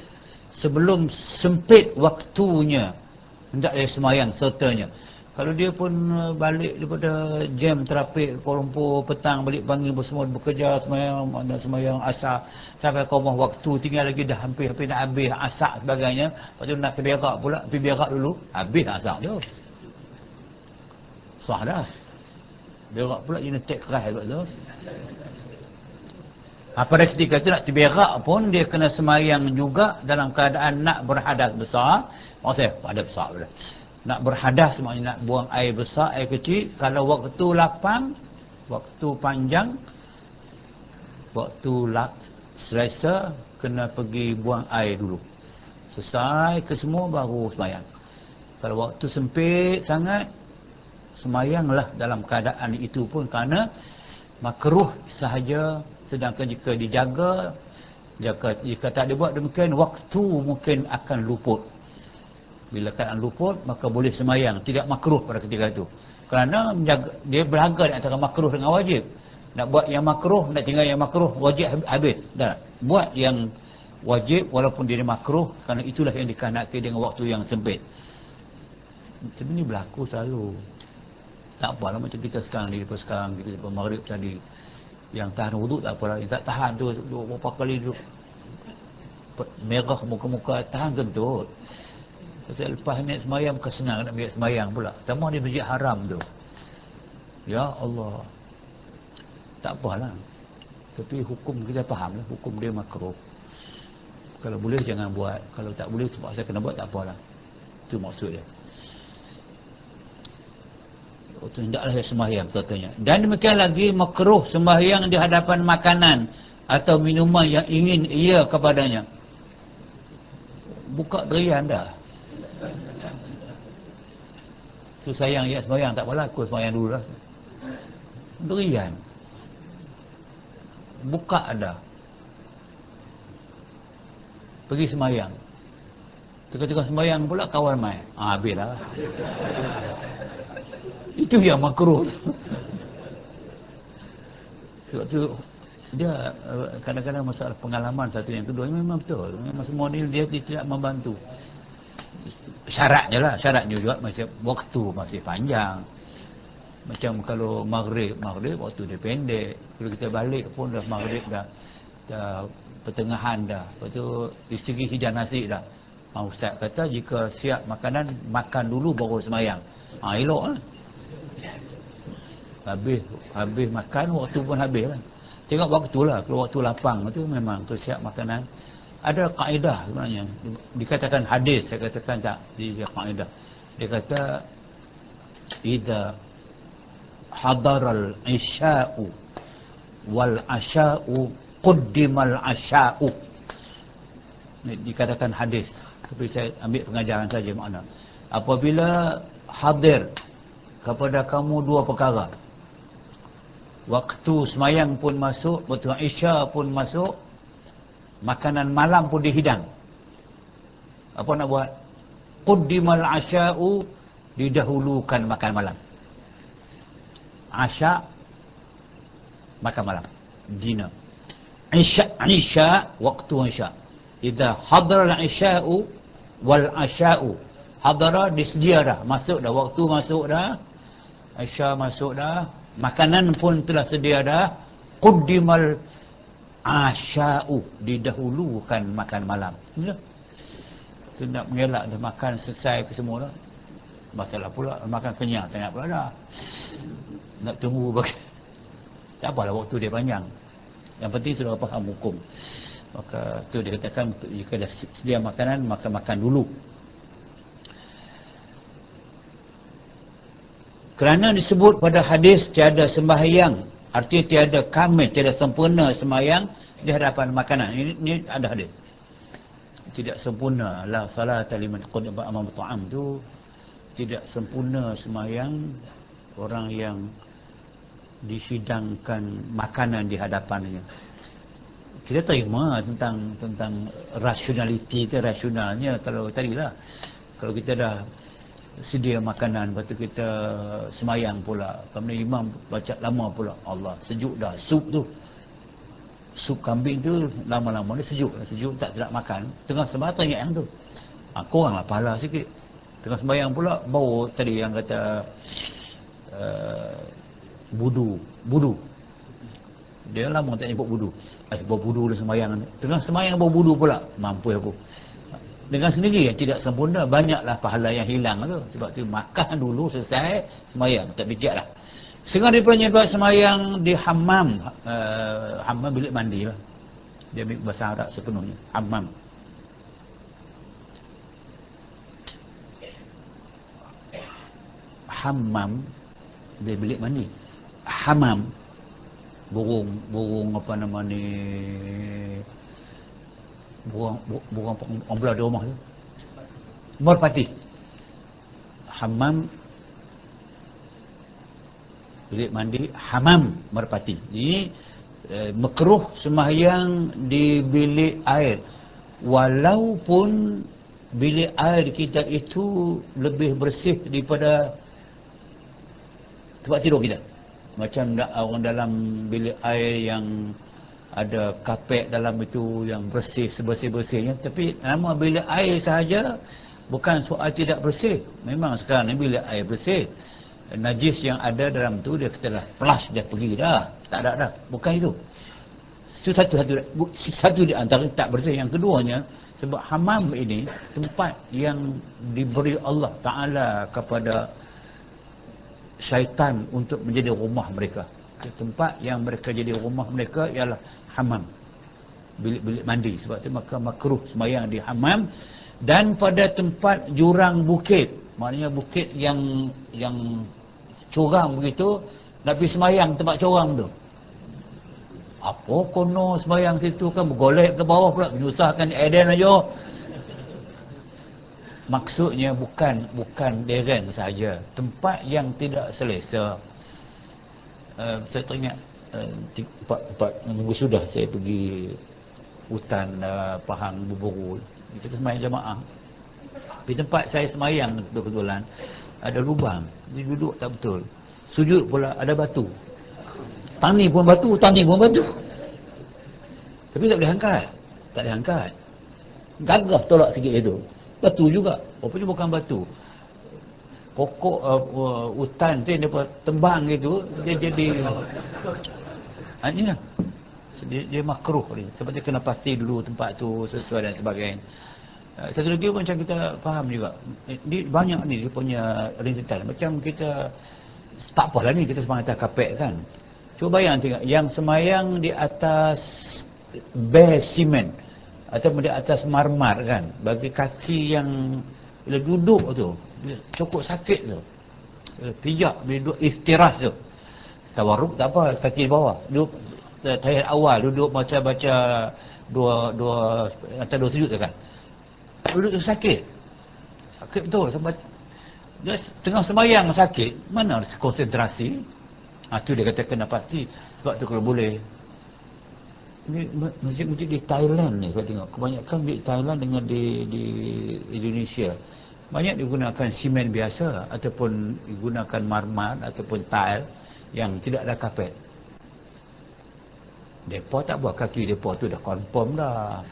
Sebelum sempit waktunya hendak dia sembahyang sertanya. Kalau dia pun balik daripada jam trafik Kuala Lumpur petang, balik pagi semua bekerja sembahyang asar sampai ke rumah waktu tinggal lagi dah hampir nak habis asar sebagainya, lepas tu nak terberak pula, pergi berak dulu, habis asar tu. Sah dah. Berak pula genetik keras kot tu. Pada ketika itu nak terberak pun dia kena semayang juga dalam keadaan nak berhadas besar. Maksudnya hadas besar pula. Nak berhadas maknanya nak buang air besar, air kecil. Kalau waktu lapang, waktu panjang, waktu selesa, kena pergi buang air dulu. Selesai ke semua baru semayang. Kalau waktu sempit sangat, semayanglah dalam keadaan itu pun kerana makruh sahaja. Sedangkan jika dijaga, jika tak dibuat demikian, waktu mungkin akan luput. Bila keadaan luput, maka boleh semayang. Tidak makruh pada ketika itu. Kerana dia berharga antara makruh dengan wajib. Nak buat yang makruh, nak tinggal yang makruh, wajib habis. Dah. Buat yang wajib walaupun dia makruh, kerana itulah yang dikehendaki dengan waktu yang sempit. Ini berlaku selalu. Tak apalah macam kita sekarang ni, sekarang kita lepas maghrib tadi. Yang tahan wuduk tak apalah, yang tak tahan tu berapa kali duduk merah muka-muka, tahan kentut. Lepas niat semayang bukan senang nak niat semayang pula. Tambah di masjid haram tu. Ya Allah. Tak apalah. Tapi hukum kita faham lah, hukum dia makruh. Kalau boleh jangan buat, kalau tak boleh terpaksa kena buat, tak apalah. Itu maksud dia. Hendaklah sembahyang katanya. Dan demikian lagi makruh sembahyang di hadapan makanan atau minuman yang ingin ia kepadanya. Buka derian dah. Tu sayang ya sembahyang, tak apalah aku sembahyang dulu lah. Derian. Buka dah. Pergi sembahyang. Tengah-tengah sembahyang pula kawan main. Habislah. Itu yang makruh. Sebab tu dia kadang-kadang masalah pengalaman satu yang kedua memang betul. Memang semua ni dia tidak membantu. Syaratnya lah, syaratnya juga masih waktu masih panjang. Macam kalau maghrib waktu dia pendek. Kalau kita balik pun dah maghrib dah pertengahan dah. Lepas tu isteri hidang nasi dah. Ustaz kata jika siap makanan, makan dulu baru semayang. Elok lah. Habis makan, waktu pun habis lah. Tengok waktu lah. Kalau waktu lapang tu memang kalau siap makanan. Ada kaedah sebenarnya. Dikatakan hadis, saya katakan tak. Dia kaedah. Dia kata, idza hadaral isya'u wal asya'u quddimal asya'u. Dikatakan hadis. Tapi saya ambil pengajaran saja makna. Apabila hadir kepada kamu dua perkara, waktu semayang pun masuk, waktu isya pun masuk, makanan malam pun dihidang, apa nak buat? Quddimal asya'u, didahulukan makan malam. Asya, makan malam, dinner. Isya, waktu isya. Idza hadara al-isya'u wal asya'u, hadara disedia dah, masuk dah, waktu masuk dah, isya masuk dah, makanan pun telah sedia dah, quddimal asya'u, didahulukan makan malam. Ya. So, nak mengelak dah makan selesai ke semua dah. Masalah pula makan kenyang sangat pula dah. Nak tunggu bagi. Tak apalah waktu dia panjang. Yang penting sudah faham hukum. Maka tu dia katakan jika dah sedia makanan maka makan dulu. Kerana disebut pada hadis tiada sembahyang, artinya tiada kamil, tiada sempurna sembahyang di hadapan makanan. Ini ada hadis. Tidak sempurna la salata liman qadama amam ta'am tu, tidak sempurna sembahyang orang yang disidangkan makanan di hadapannya. Kita terima tentang rasionaliti itu, rasionalnya kalau tadilah, kalau kita dah sedia makanan, lepas tu kita semayang pula, kemudian imam baca lama pula, Allah sejuk dah, sup kambing tu lama-lama dia sejuk tak nak makan, tengah sembahyang teringat yang tu, kuranglah pahala sikit. Tengah sembahyang pula bau tadi yang kata budu dia lama tak nyebut budu, bau budu dia sembahyang, tengah sembahyang bau budu pula, mampu aku dengan sendiri yang tidak sempurna, banyaklah pahala yang hilang tu. Sebab tu makan dulu selesai sembahyang, tak fikirlah Setengah daripada buat semayang di hammam. Hammam bilik mandi lah. Dia ambil bahasa Arab sepenuhnya. Hammam. Hammam dia bilik mandi. Hammam burung apa nama ni, burung orang belah di rumah tu, merpati. Hammam bilik mandi, hammam merpati. Jadi makruh sembahyang di bilik air walaupun bilik air kita itu lebih bersih daripada tempat tidur kita. Macam orang dalam bilik air yang ada kapet dalam itu yang bersih, sebersih-bersihnya. Tapi nama bilik air sahaja bukan soal tidak bersih. Memang sekarang ni bilik air bersih. Najis yang ada dalam tu dia katalah flush, dia pergi dah. Tak ada dah. Bukan itu. Itu satu di antara tak bersih. Yang keduanya, sebab hammam ini tempat yang diberi Allah Ta'ala kepada syaitan untuk menjadi rumah mereka. Tempat yang mereka jadi rumah mereka ialah hammam, bilik-bilik mandi. Sebab itu maka makruh sembahyang di hammam. Dan pada tempat jurang bukit, maknanya bukit yang curam begitu, nak pergi sembahyang tempat curam tu, apa kono sembahyang situ kan bergolek ke bawah pula, menyusahkan Eden aja. Maksudnya bukan dereng saja, tempat yang tidak selesa. Saya teringat 4 minggu sudah saya pergi hutan Pahang Buburu. Kita sembahyang jamaah. Di tempat saya sembahyang kebetulan ada lubang, dia duduk tak betul. Sujud pula ada batu. Tani pun batu. Tapi tak boleh angkat. Gagah tolak sikit itu. Batu juga. Rupanya bukan batu. Pokok hutan tu dia tembang gitu, dia jadi inilah. Dia makruh ni. Sebab dia kena pasti dulu tempat tu sesuai dan sebagainya. Satu lagi macam kita faham juga. Ni banyak ni dia punya rintitan. Macam kita tak apalah ni kita sembahyang atas kapet kan. Cuba bayang tengok yang sembahyang di atas bare cement ataupun di atas marmar kan, bagi kaki yang bila duduk tu cukup sakit tu, pijak bila duduk iftirah tu, tawarruk tak apa, kaki di bawah duduk tahiyat awal, duduk baca dua antara 2 sujud tu kan, duduk tu sakit betul. Sampai dia tengah sembahyang sakit, mana konsentrasi. Tu dia kata kena pasti. Sebab tu kalau boleh, ini masjid-masjid di Thailand ni, saya tengok kebanyakan di Thailand dengan di Indonesia banyak digunakan simen biasa ataupun digunakan marmar ataupun tile yang tidak ada kapet. Depa tak buat kaki depa tu dah confirm dah.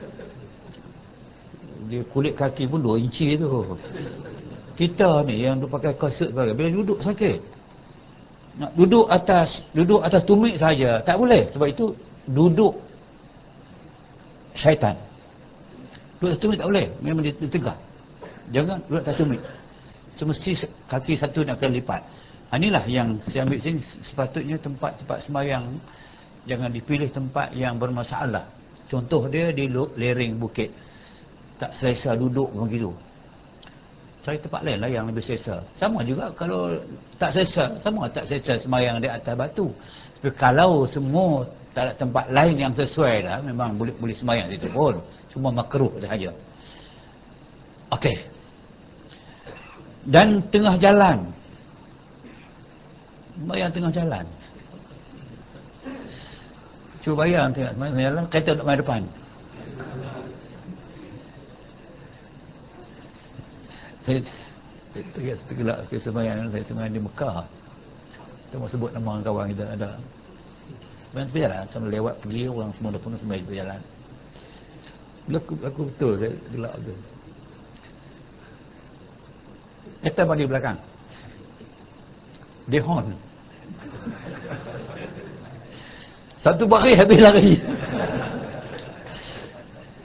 Dia kulit kaki pun 2 inci tu. Kita ni yang pakai kasut sebagainya, bila duduk sakit. Nak duduk atas tumit saja tak boleh, sebab itu duduk syaitan. Duduk atas tumit tak boleh, memang dia tegak. Jangan duduk atas tumit. Semesti kaki satu nak kena lipat. Inilah yang saya ambil sini. Sepatutnya tempat-tempat sembahyang jangan dipilih tempat yang bermasalah. Contoh dia di lereng bukit, tak selesa duduk begitu. Cari tempat lain lah yang lebih selesa. Sama juga kalau tak selesa, sembahyang di atas batu. Tapi kalau semua tak ada tempat lain yang sesuai lah, memang boleh sembahyang situ pun. Cuma makruh sahaja. Okey. Dan tengah jalan, sembahyang tengah jalan. Cuba bayang tengok tengah jalan, kereta duduk main depan. Saya tergelak ke sembahyang saya sembahyang di Mekah. Kita mau sebut nama kawan kita ada. Sembahyang berjalan, kami lewat pergi, orang semua dah penuh sembahyang berjalan. Aku betul saya gelak tu. Kereta mandi belakang. Dia horn. Satu baris habis lari.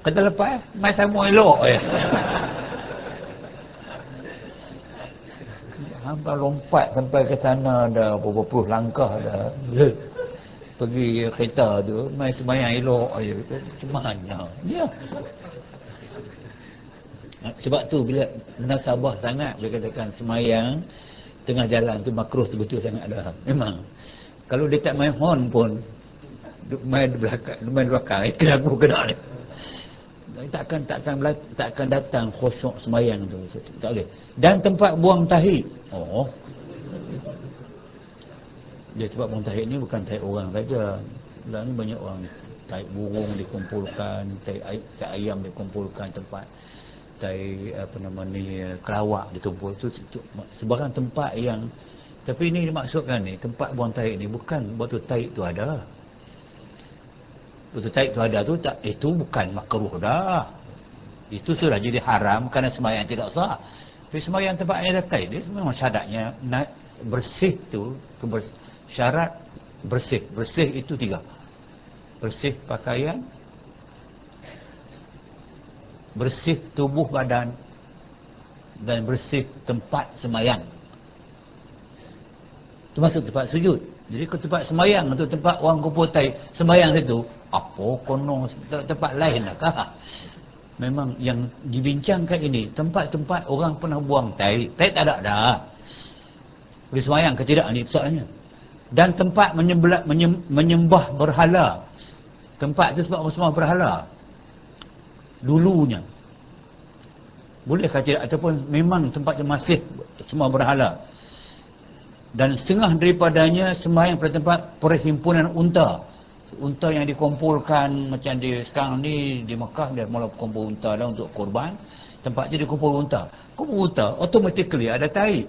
Kata lepas, mai sama elok je. sampai lompat sampai ke sana dah berapa puluh langkah dah. Pergi kereta tu main sembahyang elok aja kata macam mana ya. Sebab tu bila munasabah sangat dia katakan sembahyang tengah jalan tu makruh tu betul sangat dah. Memang kalau dia tak main horn pun main belakang itu lagu kena ni. Takkan datang khusyuk sembahyang tu. Tak boleh. Dan tempat buang tahi. Oh. Dia tempat buang tahi ni bukan tahi orang saja. Lah ni banyak orang tahi burung dikumpulkan, tahi ayam dikumpulkan tempat. Tahi apa nama ni kelawak ditumpul tu sebarang tempat yang tapi ini dimaksudkan ni tempat buang tahi ni bukan waktu tahi tu ada. Waktu tahi tu ada tu tak itu bukan makruh dah. Itu sudah jadi haram kerana sembahyang tidak sah. Tapi sembahyang tempat yang ada tahi dia memang syaratnya bersih tu syarat bersih. Bersih itu 3. Bersih pakaian, bersih tubuh badan dan bersih tempat sembahyang. Termasuk tempat sujud. Jadi ke tempat sembahyang tu tempat orang kumpul tahi sembahyang situ apa konon tempat lain lah. Memang yang dibincangkan ini tempat-tempat orang pernah buang tahi tak ada dah. Boleh sembahyang ke tidak ni soalnya. Dan tempat menyembah berhala. Tempat tu sebab orang semua berhala. Dulunya. Bolehkah tidak ataupun memang tempatnya masih semua berhala. Dan setengah daripadanya sembahyang pada tempat perhimpunan unta. Unta yang dikumpulkan macam di sekarang ni di Mekah dia mula kumpul unta dah untuk korban. Tempat tu dikumpul unta. Kumpul unta automatically ada tahi.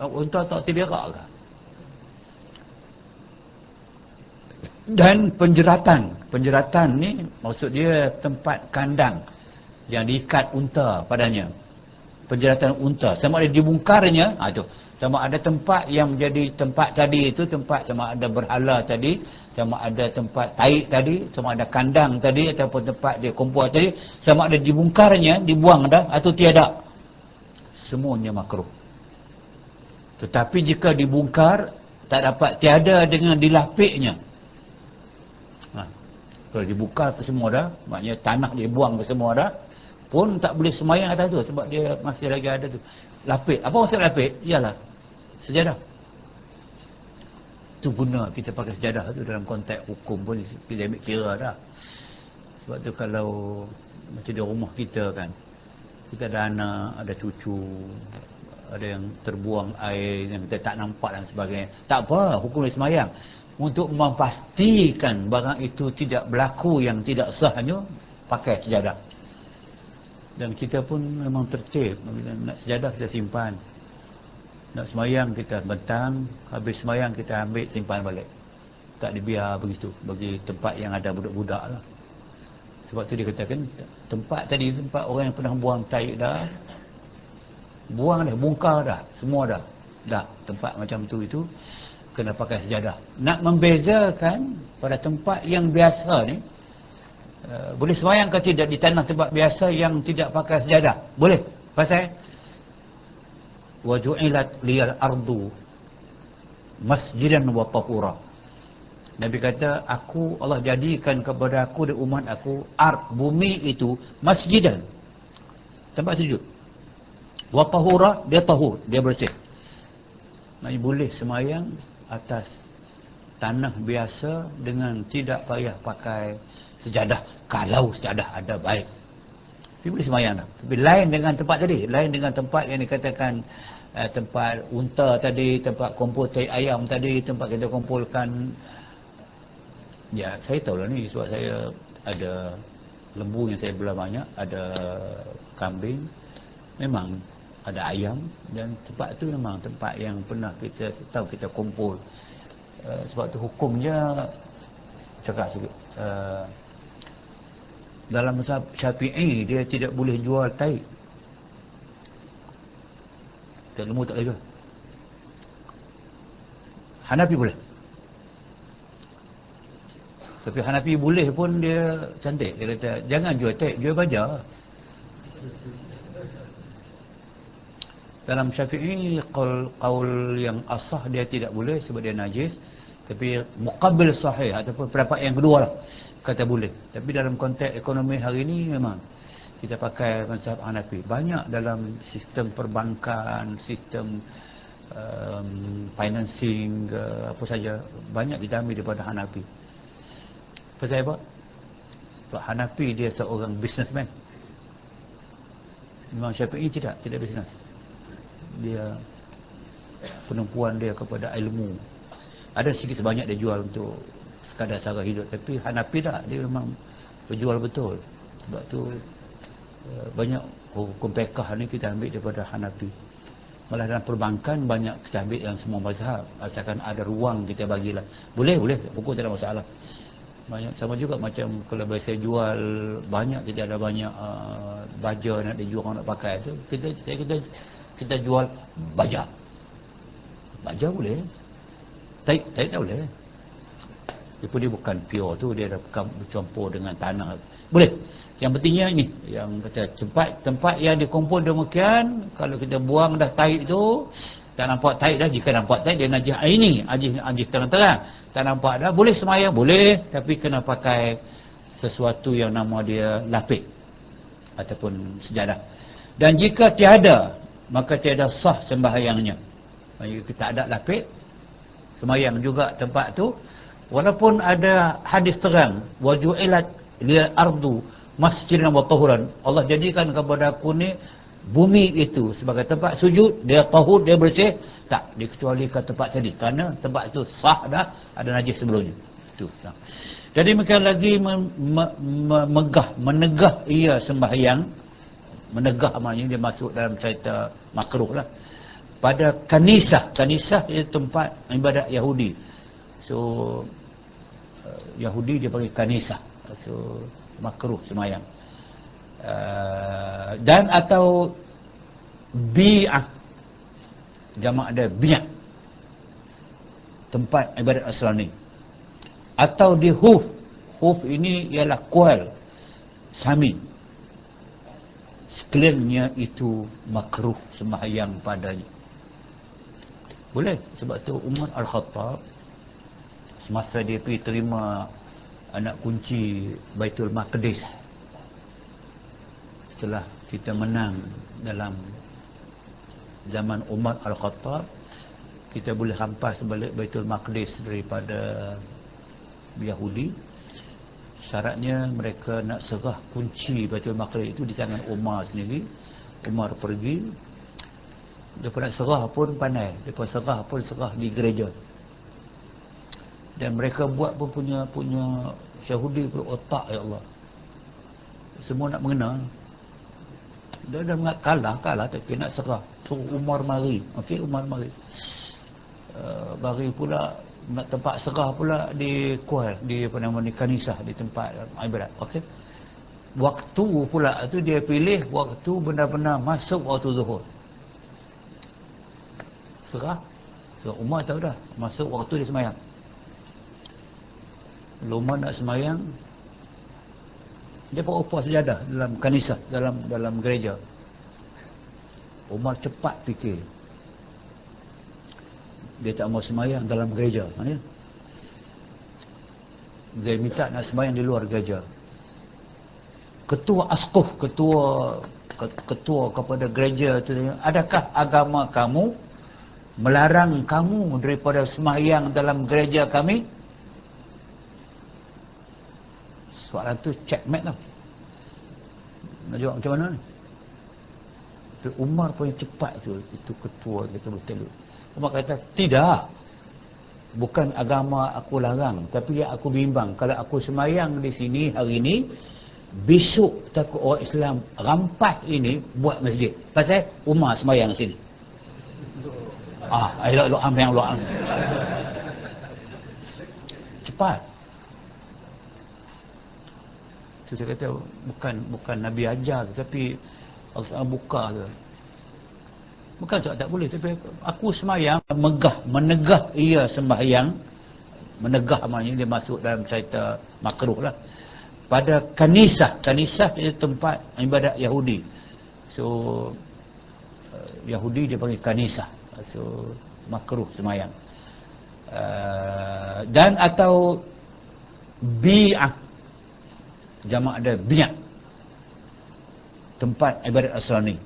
Unta tak terberak ke? Dan penjeratan ni maksud dia tempat kandang yang diikat unta padanya. Penjeratan unta sama ada dibongkarnya tu sama ada tempat yang menjadi tempat tadi itu tempat sama ada berhala tadi, sama ada tempat taik tadi, sama ada kandang tadi ataupun tempat dia kumpul tadi, sama ada dibongkarnya, dibuang dah atau tiada. Semuanya makruh. Tetapi jika dibongkar tak dapat tiada dengan dilapiknya. Kalau dibuka ke semua dah, maknanya tanah dia buang ke semua dah, pun tak boleh sembahyang atas tu sebab dia masih lagi ada tu. Lapik. Apa maksud lapik? Iyalah sejadah. Tu guna kita pakai sejadah tu dalam konteks hukum pun kita ambil kira dah. Sebab tu kalau macam di rumah kita kan, kita ada anak, ada cucu, ada yang terbuang air yang kita tak nampak dan sebagainya. Tak apa, hukum dia sembahyang. Untuk memastikan barang itu tidak berlaku yang tidak sahnya, pakai sejadah. Dan kita pun memang tertib. Bila nak sejadah kita simpan. Nak sembahyang kita bentang, habis sembahyang kita ambil simpan balik. Tak dibiar begitu bagi tempat yang ada budak-budak lah. Sebab tu dia katakan tempat tadi tempat orang yang pernah buang tahi dah, buang dah, bongkar dah, semua dah. Dah tempat macam tu itu kena pakai sejadah. Nak membezakan pada tempat yang biasa ni boleh sembahyang ke tidak di tanah tempat biasa yang tidak pakai sejadah? Boleh. Pasal wa ju'ilat liyal ardu masjidan wa tahura. Nabi kata Allah jadikan kepada aku dan umat aku bumi itu masjidan, tempat sujud. Wa tahura, dia tahur, dia bersih. Maksudnya boleh sembahyang atas tanah biasa dengan tidak payah pakai sejadah. Kalau sejadah ada baik, tapi boleh sembahyang dah. Tapi lain dengan tempat tadi, lain dengan tempat yang dikatakan tempat unta tadi, tempat kumpul tai ayam tadi, tempat kita kumpulkan. Ya, saya tahu lah ni sebab saya ada lembu yang saya belah banyak, ada kambing, memang ada ayam, dan tempat tu memang tempat yang pernah kita tahu kita kumpul. Sebab tu hukumnya cakap sikit, dalam mazhab Syafi'i dia tidak boleh jual tahi. Tak lembu tak boleh jual. Hanafi boleh. Tapi Hanafi boleh pun dia cantik. Dia kata jangan jual tahi, jual baja. Dalam Syafi'i qaul yang asah dia tidak boleh sebab dia najis. Tapi muqabil sahih ataupun pendapat yang kedua lah kata boleh. Tapi dalam konteks ekonomi hari ini memang kita pakai mazhab Hanafi. Banyak dalam sistem perbankan, sistem financing, apa saja, banyak kita ambil daripada Hanafi. Pasal apa? Sebab Hanafi dia seorang businessman. Imam Syafi'i tidak bisnes. Dia penumpuan dia kepada ilmu. Ada sikit sebanyak dia jual untuk sekadar sara hidup, tapi Hanafi tak, dia memang berjual betul. Sebab tu banyak hukum fiqh ni kita ambil daripada Hanafi. Malah dalam perbankan banyak kita ambil yang semua mazhab, asalkan ada ruang kita bagilah. Boleh, buku tak ada masalah. Banyak sama juga macam kalau biasa jual banyak, kita ada banyak baja nak dijual, orang nak pakai tu, kita jual baja. Baja boleh. Taik tak boleh. Dia bukan pure tu, dia dah bercampur dengan tanah. Boleh. Yang pentingnya ini, yang kata tempat yang dikumpul demikian, kalau kita buang dah taik tu, tak nampak taik dah. Jika nampak taik, dia najis ini, najis terang-terang. Tak nampak dah, boleh semayang, boleh, tapi kena pakai sesuatu yang nama dia lapik ataupun sejadah. Dan jika tiada, maka tiada sah sembahyangnya. Jika kita ada lapik, semayang juga tempat tu, walaupun ada hadis terang waju'ilat lil ardu masjidan wa tahuran, Allah jadikan kepada aku ni bumi itu sebagai tempat sujud, dia tahur, dia bersih, tak dikecualikan tempat tadi kerana tempat itu sah dah, ada najis sebelumnya. Itu. Jadi mereka lagi menegah ia sembahyang. Menegah maknanya dia masuk dalam cerita makruh lah. Pada kanisah itu tempat ibadat Yahudi. So Yahudi dia panggil kanisah. So makruh semayang. Dan atau bi'ah, jamak ada bi'ah, tempat ibadat Nasrani. Atau di huf ini ialah kuil sami, sekaliannya itu makruh sembahyang padanya. Boleh. Sebab tu Umar Al-Khattab semasa dia pergi terima anak kunci Baitul Maqdis, setelah kita menang dalam zaman Umar Al-Khattab, kita boleh rampas balik Baitul Maqdis daripada Yahudi. Syaratnya mereka nak serah kunci Baitul Maqdis itu di tangan Umar sendiri. Umar pergi, daripada serah pun pandai, daripada serah pun serah di gereja. Dan mereka buat pun punya Yahudi pun otak, ya Allah, semua nak mengenal. Dia dah mengat kalah tapi nak serah. Suruh Umar mari. Okey, Umar mari. Mari pula nak tempat serah pula di kuil, di apa nama ni, kanisah, di tempat ibadat. Okey. Waktu pula tu dia pilih waktu benar-benar masuk waktu zuhur. Serah. So Umar tahu dah masuk waktu dia semayang. Umar nak semayang, dia buat upah sejadah dalam kanisah, dalam gereja. Umar cepat fikir, dia tak mau semayang dalam gereja. Dia minta nak semayang di luar gereja. Ketua askuh, ketua kepada gereja itu, adakah agama kamu melarang kamu daripada semayang dalam gereja kami? Soalan tu checkmate tau. Nak jawab macam mana ni? Tapi Umar pun yang cepat tu, itu ketua kita betul. Umar kata, tidak, bukan agama aku larang, tapi yang aku bimbang, kalau aku semayang di sini hari ini, besok takut orang Islam rampas ini buat masjid. Pasal Umar semayang sini. Elok-elok yang elok. Cepat. Tu saya kata bukan Nabi ajar, tapi Allah buka tu. Bukan tak boleh, tapi aku semayang menegah ia sembahyang. Menegah maknanya dia masuk dalam cerita makruh lah. Pada kanisah itu tempat ibadat Yahudi. So Yahudi dia panggil kanisah, so makruh semayang. Dan atau bi'ah, jamak ada bi'ah, tempat ibadat asrani.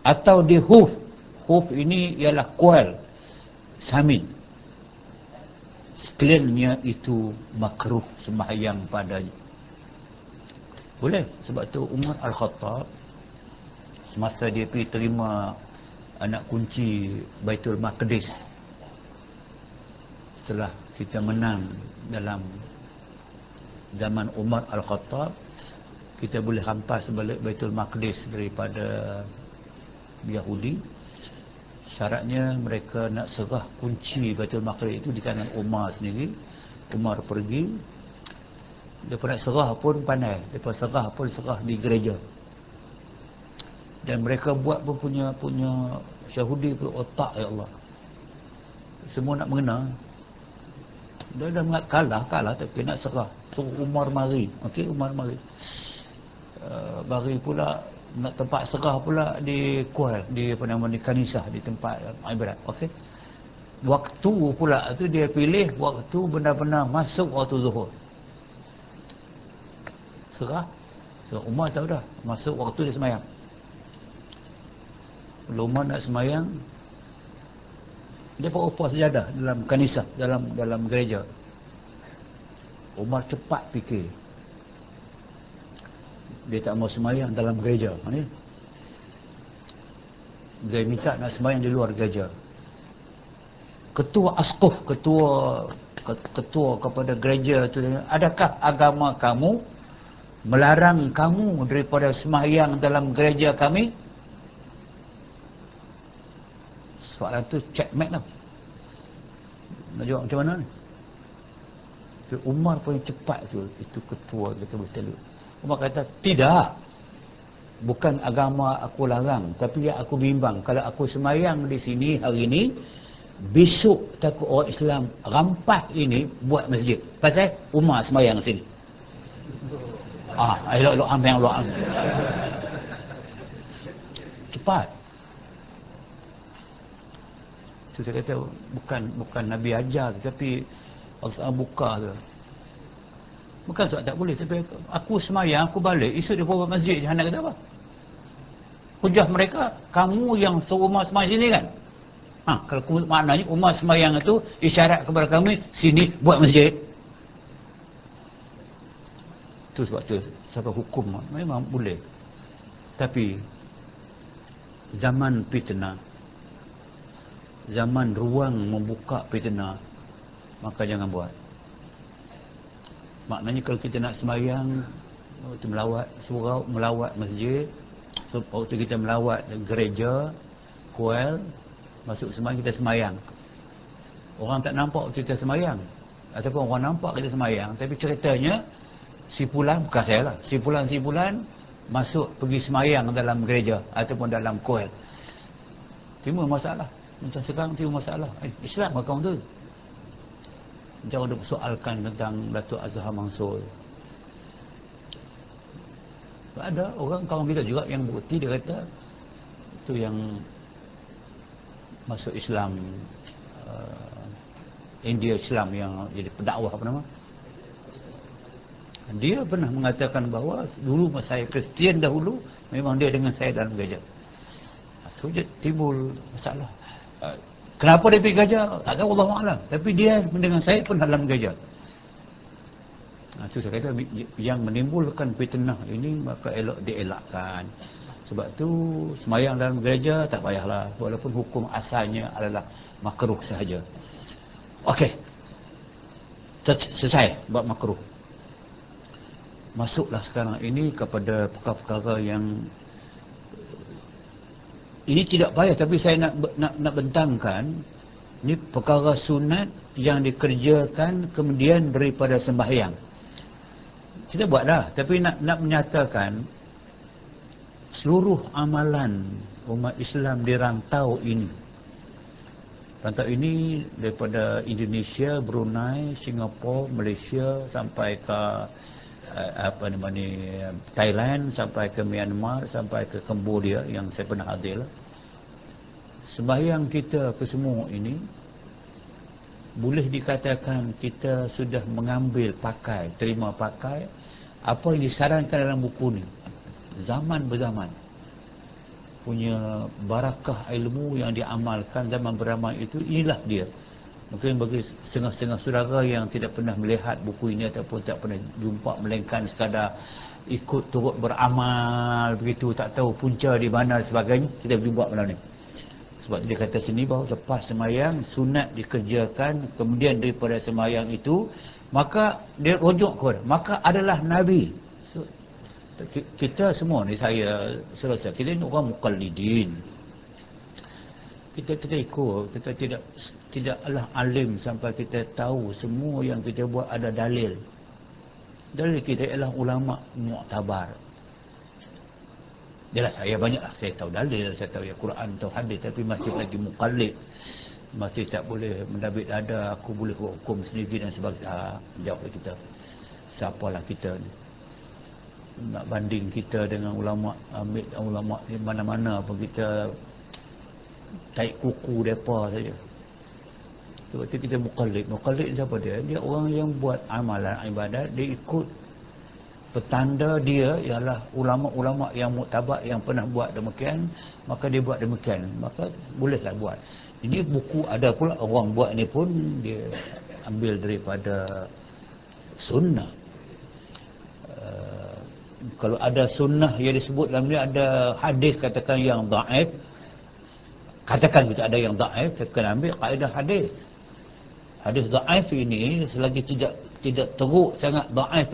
Atau di huf. Huf ini ialah kuil, samin. Sekaliannya itu makruh sembahyang padanya. Boleh. Sebab tu Umar Al-Khattab semasa dia pergi terima anak kunci Baitul Maqdis, setelah kita menang dalam zaman Umar Al-Khattab, kita boleh hampas balik Baitul Maqdis daripada Yahudi. Syaratnya mereka nak serah kunci Baitul Maqdis itu di tangan Umar sendiri. Umar pergi, daripada serah pun pandai, daripada serah pun serah di gereja. Dan mereka buat pun punya Yahudi pun otak, ya Allah, semua nak mengenal. Dia dah mengat kalah tapi nak serah. So Umar mari, okey, Umar mari. Bagi pula nak tempat serah pula di kuil, di apa nama, di kanisah, di tempat ibadat. Okey. Waktu pula tu dia pilih waktu benar-benar masuk waktu zuhur. Serah. So Umar tahu dah masuk waktu dia semayang. Kalau Umar nak semayang, dia pun upah sejadah dalam kanisah, dalam gereja. Umar cepat fikir. Dia tak mau semayang dalam gereja. Dia minta nak semayang di luar gereja. Ketua askuf, ketua kepada gereja tu, adakah agama kamu melarang kamu daripada semayang dalam gereja kami? Soalan tu checkmate tau. Nak jawab macam mana ni? Umar pun yang cepat tu, itu ketua kata betul. Umar kata, tidak, bukan agama aku larang, tapi yang aku bimbang, kalau aku semayang di sini hari ini, besok takut orang Islam rampas ini buat masjid. Pasal Umar semayang sini. Elok-elok yang cepat. Tu saya kata bukan Nabi ajar, tapi Allah buka tu. Bukan sebab tak boleh, tapi aku semayang, aku balik, esok dia buat masjid, jangan nak kata apa. Hujah mereka, kamu yang suruh Umar semayang sini kan? Kalau maknanya Umar semayang itu isyarat kepada kami, sini buat masjid. Tu sebab tu, sampai hukum memang boleh. Tapi zaman fitnah, zaman ruang membuka fitnah, maka jangan buat. Maknanya kalau kita nak semayang, kita melawat surau, melawat masjid, so, waktu kita melawat gereja, kuil, masuk semayang, kita semayang. Orang tak nampak kita semayang, ataupun orang nampak kita semayang, tapi ceritanya si Fulan, bukan saya lah, si Fulan masuk pergi semayang dalam gereja ataupun dalam kuil. Timbul masalah. Macam sekarang timbul masalah. Islam ke kamu tu? Jangan dipersoalkan tentang Datuk Azhar Mansur. Ada orang kawan kita juga yang bukti, dia kata itu yang masuk Islam, India Islam, yang jadi pendakwah apa nama, dia pernah mengatakan bahawa dulu masa saya Kristian dahulu, memang dia dengan saya dalam gereja. So timbul masalah. Kenapa dia pergi gereja? Tak tahu, Allah Alam. Tapi dia dengan saya pun dalam gereja. Itu saya kata, yang menimbulkan fitnah ini maka elok dielakkan. Sebab tu semayang dalam gereja tak payahlah, walaupun hukum asalnya adalah makruh sahaja. Okey, selesai bab makruh. Masuklah sekarang ini kepada perkara-perkara yang ini tidak payah, tapi saya nak bentangkan, ini perkara sunat yang dikerjakan kemudian daripada sembahyang. Kita buat dah, tapi nak menyatakan seluruh amalan umat Islam di rantau ini. Rantau ini daripada Indonesia, Brunei, Singapura, Malaysia sampai ke Thailand, sampai ke Myanmar, sampai ke Cambodia yang saya pernah hadir. sembahyang kita kesemua ini boleh dikatakan kita sudah mengambil pakai, terima pakai apa yang disarankan dalam buku ni. Zaman berzaman punya barakah ilmu yang diamalkan zaman beramai itu, inilah dia. Mungkin bagi setengah-setengah saudara yang tidak pernah melihat buku ini ataupun tak pernah jumpa, melainkan sekadar ikut turut beramal begitu, tak tahu punca di mana dan sebagainya, kita jumpa malam ni. Sebab dia kata sini bahawa lepas semayang sunat dikerjakan, kemudian daripada semayang itu maka dia rujuk kepada maka adalah Nabi. So, kita semua ni, saya selesai, kita ni orang muqallidin, kita ikut, kita tidaklah alim sampai kita tahu semua yang kita buat ada dalil. Dalil kita ialah ulama mu'tabar. Jelas saya banyaklah, saya tahu dalil, saya tahu ya Quran, tahu hadis, tapi masih lagi muqallid, masih tak boleh mendabik dada, aku boleh hukum sendiri dan sebagainya. Jawablah kita, siapalah kita ni nak banding kita dengan ulama, ambil ulama di mana-mana pun kita taik kuku mereka saja. Sebab itu kita muqallid. Muqallid siapa dia? Dia orang yang buat amalan ibadat, dia ikut petanda dia ialah ulama-ulama yang muktabar yang pernah buat demikian, maka dia buat demikian, maka bolehlah buat. Ini buku ada pula orang buat ni pun dia ambil daripada sunnah. Kalau ada sunnah yang disebut dalam ni, ada hadis katakan yang dhaif, katakan kita ada yang dhaif, kita kena ambil kaedah hadis. Hadis dhaif ini selagi tidak teruk sangat dhaif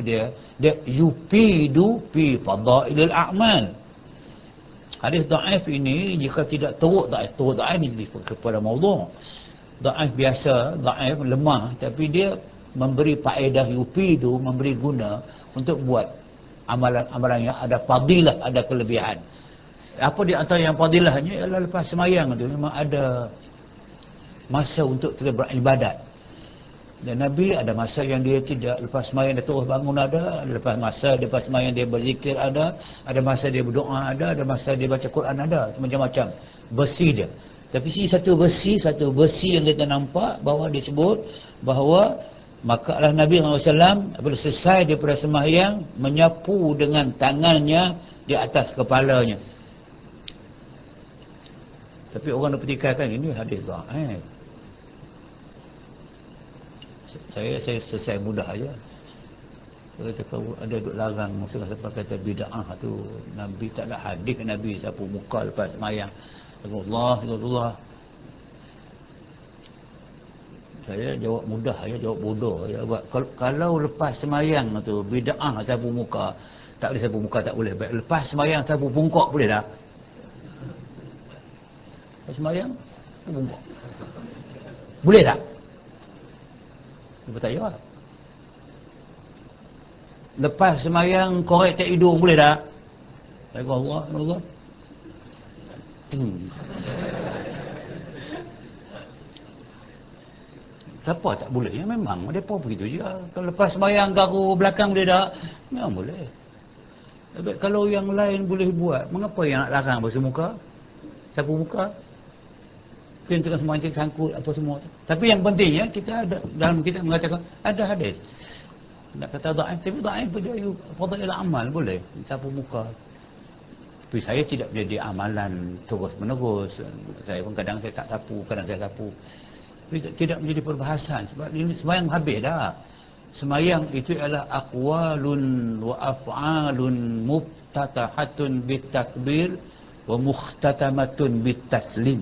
dia yufidu fi fadailil a'mal. Hadis dhaif ini jika tidak teruk dhaif ini kepada maudhu'. Dhaif biasa, dhaif lemah, tapi dia memberi faedah, yufidu, memberi guna untuk buat amalan-amalan yang ada fadilah, ada kelebihan. Apa di antara yang fadilahnya ialah lepas semayang itu memang ada masa untuk kita beribadat. Dan Nabi ada masa yang dia tidak, lepas semayang dia terus bangun ada lepas semayang dia berzikir ada masa dia berdoa ada masa dia baca Quran ada, macam-macam besi dia. Tapi satu besi yang kita nampak bahawa disebut bahawa maka Allah Nabi SAW apabila selesai daripada semayang menyapu dengan tangannya di atas kepalanya. Tapi orang nak petikaikan ini hadis dhaif. Saya selesai mudah aja. Dia kata kau ada duk larang, maksudnya sampai kata bid'ah tu. Nabi tak ada hadis Nabi sapu muka lepas semayang. Allah. Saya jawab mudah aja, jawab bodoh aja. Kalau lepas semayang tu bid'ah sapu muka, tak boleh sapu muka, tak boleh. Lepas semayang sapu bungkok boleh tak? Lepas semayang sapu bungkok boleh tak? Dia tak jawab. Lepas semayang korek tak hidung boleh tak? Allah. Siapa tak boleh? Ya memang mereka begitu je. Kalau lepas semayang garu belakang boleh tak? Memang boleh. Tapi kalau yang lain boleh buat, mengapa yang nak larang basuh muka? Sapu muka? Kita tengah semayang kita sangkut apa semua tu. Tapi yang pentingnya kita ada, dalam kita mengatakan ada hadis. Nak kata dhaif, tapi dhaif pun dia fadail amal boleh. Sapu muka. Tapi saya tidak menjadi amalan terus menerus. Saya pun kadang saya tak sapu, kadang saya sapu. Tapi tidak menjadi perbahasan sebab ini semayang habis dah. Semayang itu adalah aqwalun wa af'alun muftatahatun bitakbir wa mukhtatamatun bitaslim.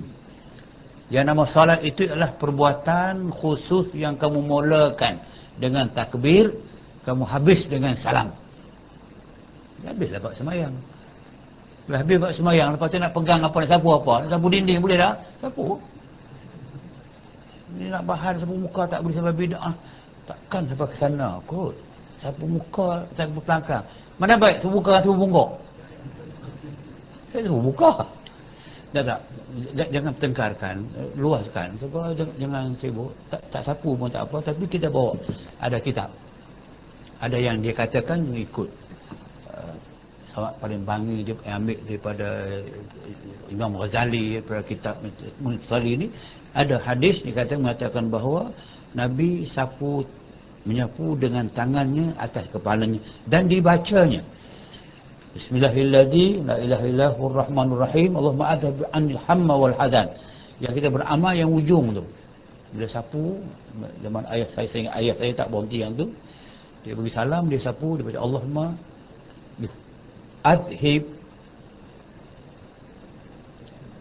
Yang nama salat itu adalah perbuatan khusus yang kamu mulakan dengan takbir, kamu habis dengan salam. Habislah buat semayang. Bila habis buat semayang, lepas tu nak pegang apa, nak sapu apa? Nak sapu dinding boleh tak? Sapu. Ni nak bahan sapu muka tak boleh sampai bid'ah. Takkan sampai ke sana kot. Sapu muka, sapu pelangkang. Mana baik sapu muka, sapu bungkuk? Saya sapu muka. Tak. Jangan tengkarkan, luaskan. Sebab jangan sibuk. Tak sapu pun tak apa. Tapi kita bawa. Ada kitab. Ada yang dia katakan ikut Sahabat paling bangi dia ambil daripada Imam Ghazali, daripada kitab Ghazali ini ada hadis mengatakan bahawa Nabi menyapu dengan tangannya atas kepalanya dan dibacanya Bismillahirrahmanirrahim, la ilaha illallahur rahmanur rahim, Allahumma adhhib 'anil hamma wal hazan. Yang kita beramal yang ujung tu. Bila sapu, zaman ayah saya ingat ayah saya tak berhenti yang tu. Dia bagi salam, dia sapu, dia baca Allahumma adhhib.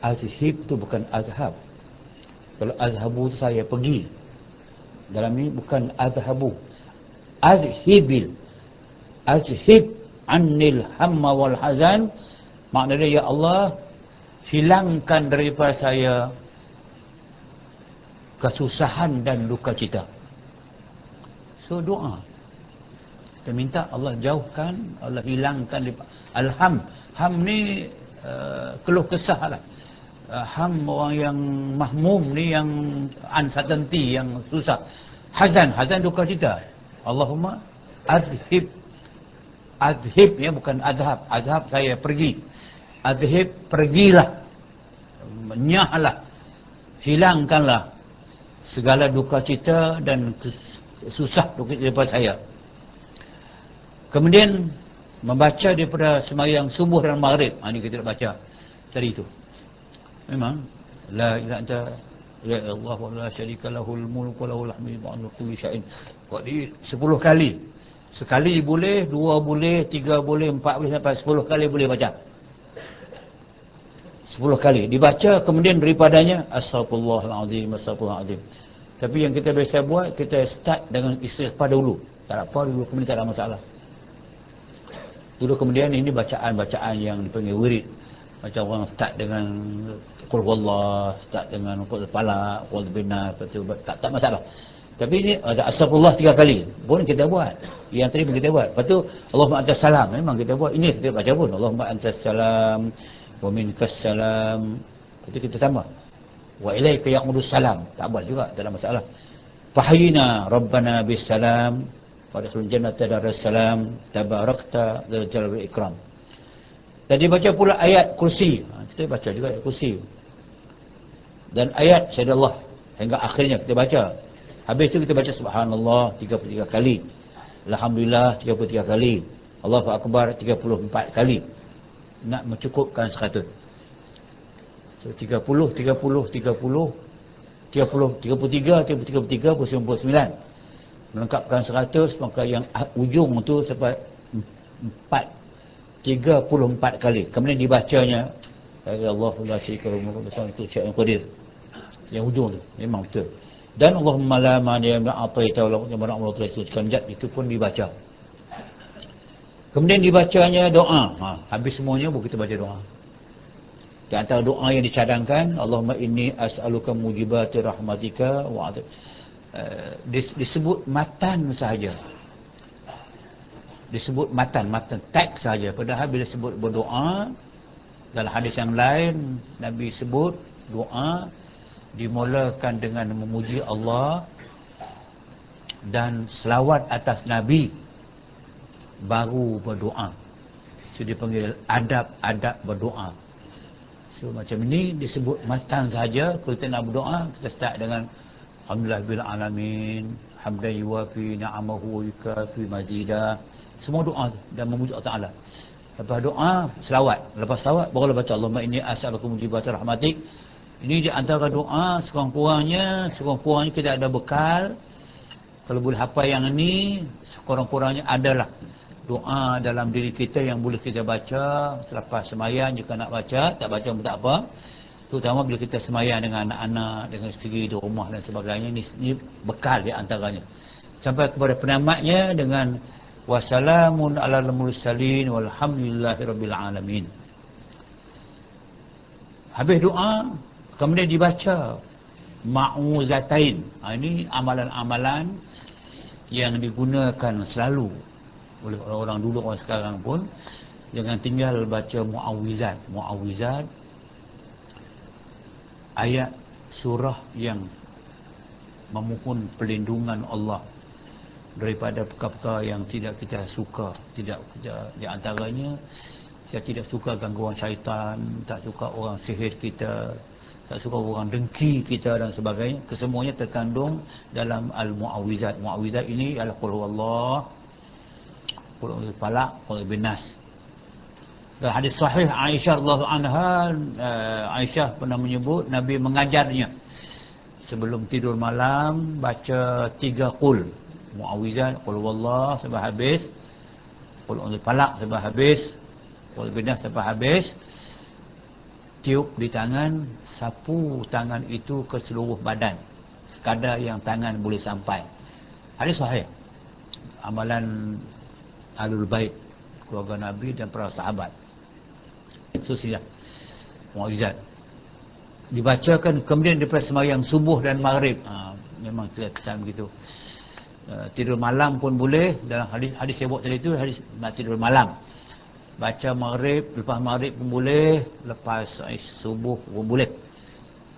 Adhhib tu bukan azhab. Kalau azhabu tu saya pergi. Dalam ni bukan azhabu. Azhib 'anil hamma wal hazan, maknanya ya Allah hilangkan daripada saya kesusahan dan duka cita. So doa kita minta Allah jauhkan, Allah hilangkan alham. Ham ni keluh kesah lah. Ham orang yang mahmum ni, yang uncertainty, yang susah. Hazan duka cita. Allahumma adhib ya, bukan adhab. Adhab saya pergi. Adhib pergilah, menyahlah, hilangkanlah segala duka cita dan susah duka cita daripada saya. Kemudian membaca daripada sembahyang subuh dan maghrib. Ini kita tidak baca tadi itu. Memang la ilaha illa ya Allah wa la syarika lahul mulku wa lahul hamdu wa ala kulli syai'in qadir 10 kali. Sekali boleh, 2 boleh, 3 boleh, 4 boleh, sampai 10 kali boleh baca. 10 kali dibaca, kemudian daripadanya astagfirullahalazim, astagfirullahalazim. Tapi yang kita biasa buat, kita start dengan istighfar dulu. Tak apa dulu, kemudian tak ada masalah. Dulu kemudian ini bacaan-bacaan yang dipanggil wirid. Macam orang start dengan qul huwallah, start dengan qul falaq, qul binas, tak masalah. Tapi ini ada astagfirullah 3 kali. Pun kita buat. Yang tadi pun kita buat. Lepas tu Allahumma antas salam. Memang kita buat. Ini kita baca pun. Allahumma antas salam wa minkas salam. Itu kita tambah. Wa ilaika ya'udus salam. Tak buat juga. Tak ada masalah. Fahyina Rabbana bis salam. Wa dakhulul jannata daras salam. Tabarakta dzal jalali wal ikram. Tadi baca pula ayat kursi. Kita baca juga ayat kursi. Dan ayat syahadallah. Hingga akhirnya kita baca. Habis itu kita baca subhanallah 33 kali. Alhamdulillah 33 kali. Allahu akbar 34 kali. Nak mencukupkan 100. So 30, 33, 99. Melengkapkan 100, maka yang ujung tu sampai 34 kali. Kemudian dibacanya ya Allah la syarika lahu itu syai'un qadir. Yang ujung tu memang betul. Dan Allahumma la mani'a lima a'taita wa la mani'a lima mana'ta, itu pun dibaca. Kemudian dibacanya doa. Habis semuanya baru kita baca doa. Di antara doa yang dicadangkan, Allahumma inni as'aluka mujibati rahmatika wa disebut matan sahaja. Disebut matan teks saja. Padahal bila sebut berdoa, dalam hadis yang lain Nabi sebut doa dimulakan dengan memuji Allah dan selawat atas Nabi baru berdoa. So dipanggil adab-adab berdoa. So macam ini disebut matan saja. Kalau kita nak berdoa, kita start dengan alhamdulillah bil alamin, hamdan yuwafi ni'amahu wa yukafi mazidah. Semua doa tu dan memuji Allah Taala. Lepas doa, selawat. Lepas selawat barulah baca Allahumma inni as'aluka mujibati rahmatik. Ini di antara doa sekurang-kurangnya kita ada bekal. Kalau boleh hafal yang ini, sekurang-kurangnya adalah doa dalam diri kita yang boleh kita baca selepas sembahyang. Jika nak baca, tak baca pun tak apa. Terutama bila kita sembahyang dengan anak-anak, dengan isteri di rumah dan sebagainya. Ini bekal di antaranya. Sampai kepada penamatnya dengan wassalamun alal mursalin walhamdulillahirabbil alamin. Habis doa, kemudian dibaca ma'uzatain. Ini amalan-amalan yang digunakan selalu oleh orang-orang dulu, orang sekarang pun. Jangan tinggal baca mu'awizat. Mu'awizat ayat surah yang memohon perlindungan Allah daripada perkara-perkara yang tidak kita suka. Di antaranya, saya tidak suka gangguan syaitan, tak suka orang sihir kita, tak suka orang dengki kita dan sebagainya. Kesemuanya terkandung dalam Al-Mu'awwizat. Mu'awwizat ini adalah Qul huwallah, Qul huwal falaq, Qul bin nas. Dan hadis sahih Aisyah radhiyallahu anha, Aisyah pernah menyebut Nabi mengajarnya sebelum tidur malam baca 3 qul. Mu'awwizat, Qul huwallah sampai habis, Qul huwal falaq sampai habis, Qul bin nas sampai habis. Tiup di tangan, sapu tangan itu ke seluruh badan, sekadar yang tangan boleh sampai. Hadis sahih. Amalan Ahlul Bait, keluarga Nabi dan para sahabat. Susilah Mu'awwizat dibacakan kemudian daripada sembahyang subuh dan maghrib. Memang kita kesan begitu. Tidur malam pun boleh. Dalam hadis saya buat tadi itu hadis nak tidur malam, baca maghrib, lepas maghrib pun boleh, lepas subuh pun boleh.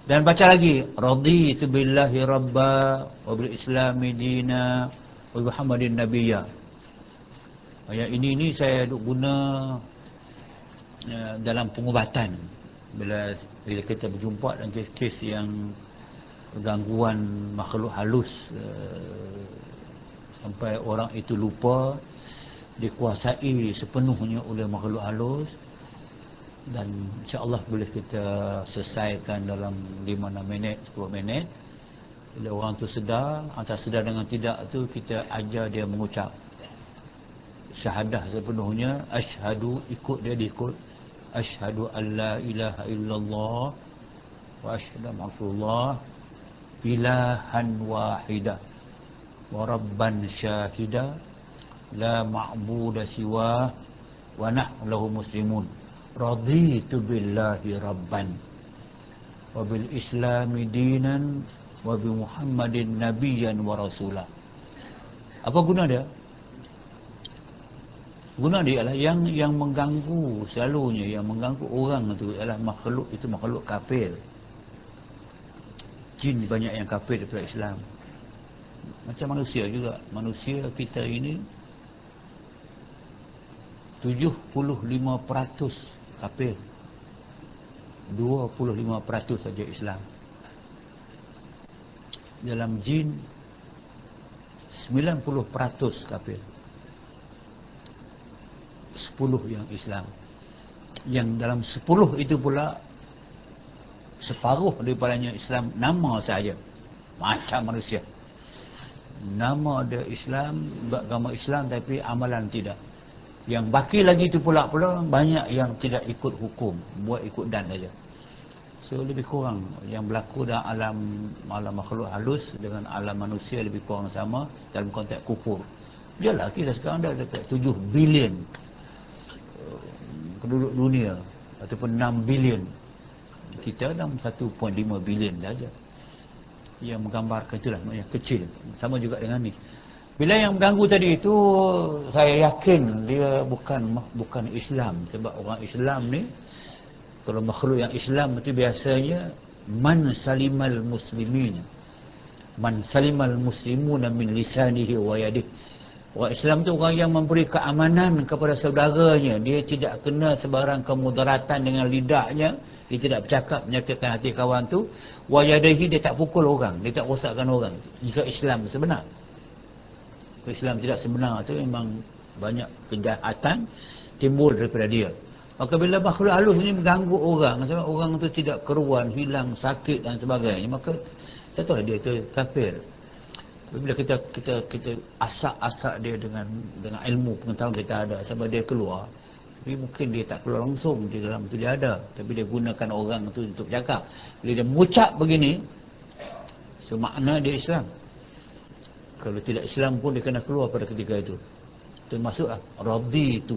Dan baca lagi, raditu billahi rabba wa bil islami dina wa muhammadin nabiyya. Ayat ini saya duk guna dalam pengubatan bila kita berjumpa dengan kes-kes yang gangguan makhluk halus, sampai orang itu lupa dikuasai sepenuhnya oleh makhluk halus. Dan insya-Allah boleh kita selesaikan dalam 5-6 minit, 10 minit. Bila orang tu sedar, antara sedar dengan tidak tu, kita ajar dia mengucap syahadah sepenuhnya. Asyhadu, ikut dia diikut, asyhadu an la ilaha illallah wa asyhadu anna rasulullah ilahan wahidah wa rabban syahidah la ma'budu siwa wa nahnu lahu muslimun. Raditu billahi rabban wa bil islami dinan wa bi muhammadin nabiyyan wa rasulah. Apa guna dia? Guna dia adalah yang mengganggu, selalunya yang mengganggu orang itu adalah makhluk, itu makhluk kafir. Jin banyak yang kafir daripada Islam. Macam manusia juga. Manusia kita ini 75% kafir, 25% saja Islam. Dalam jin 90% kafir, 10 yang Islam. Yang dalam 10 itu pula separuh daripadanya Islam nama saja. Macam manusia, nama dia Islam, beragama Islam, tapi amalan tidak. Yang baki lagi itu pula banyak yang tidak ikut hukum, buat ikut dan saja. So lebih kurang yang berlaku dalam alam makhluk halus dengan alam manusia lebih kurang sama dalam konteks kufur. Dialah kita sekarang dah dekat 7 bilion penduduk dunia, ataupun 6 bilion. Kita dalam 1.5 bilion saja. Yang menggambarkan itulah yang kecil. Sama juga dengan ni. Bila yang mengganggu tadi itu, saya yakin dia bukan Islam. Sebab orang Islam ni, kalau makhluk yang Islam itu biasanya man salimal muslimin, man salimal muslimuna min lisanihi wa yadihi. Orang Islam tu orang yang memberi keamanan kepada saudaranya. Dia tidak kena sebarang kemudaratan dengan lidahnya. Dia tidak bercakap menyakitkan hati kawan tu. Wa yadihi, dia tak pukul orang, dia tak rosakkan orang. Jika Islam sebenar. Islam tidak sebenar tu memang banyak kejahatan timbul daripada dia. Maka bila makhluk halus ni mengganggu orang, sebab orang tu tidak keruan, hilang, sakit dan sebagainya, maka kita tahu dia tu kafir. Bila kita asak-asak dia dengan ilmu pengetahuan kita ada, sebab dia keluar, tapi mungkin dia tak keluar langsung, di dalam tu dia ada, tapi dia gunakan orang tu untuk bercakap. Bila dia mengucap begini, semakna dia Islam. Kalau tidak Islam pun dia kena keluar pada ketika itu. Termasuklah raditu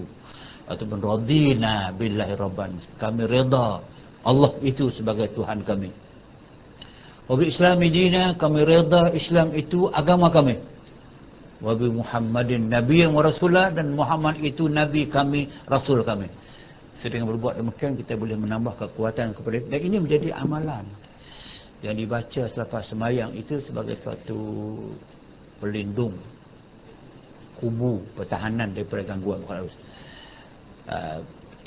ataupun radina billahi rabban, kami reda Allah itu sebagai Tuhan kami. Wabi Islami dina, kami reda Islam itu agama kami. Wabi Muhammadin Nabiyyan wa Rasulah, dan Muhammad itu Nabi kami, Rasul kami. Sedang berbuat demikian, kita boleh menambah kekuatan kepada, dan ini menjadi amalan yang dibaca selepas sembahyang itu sebagai suatu pelindung kubu, pertahanan daripada gangguan Al-Quran.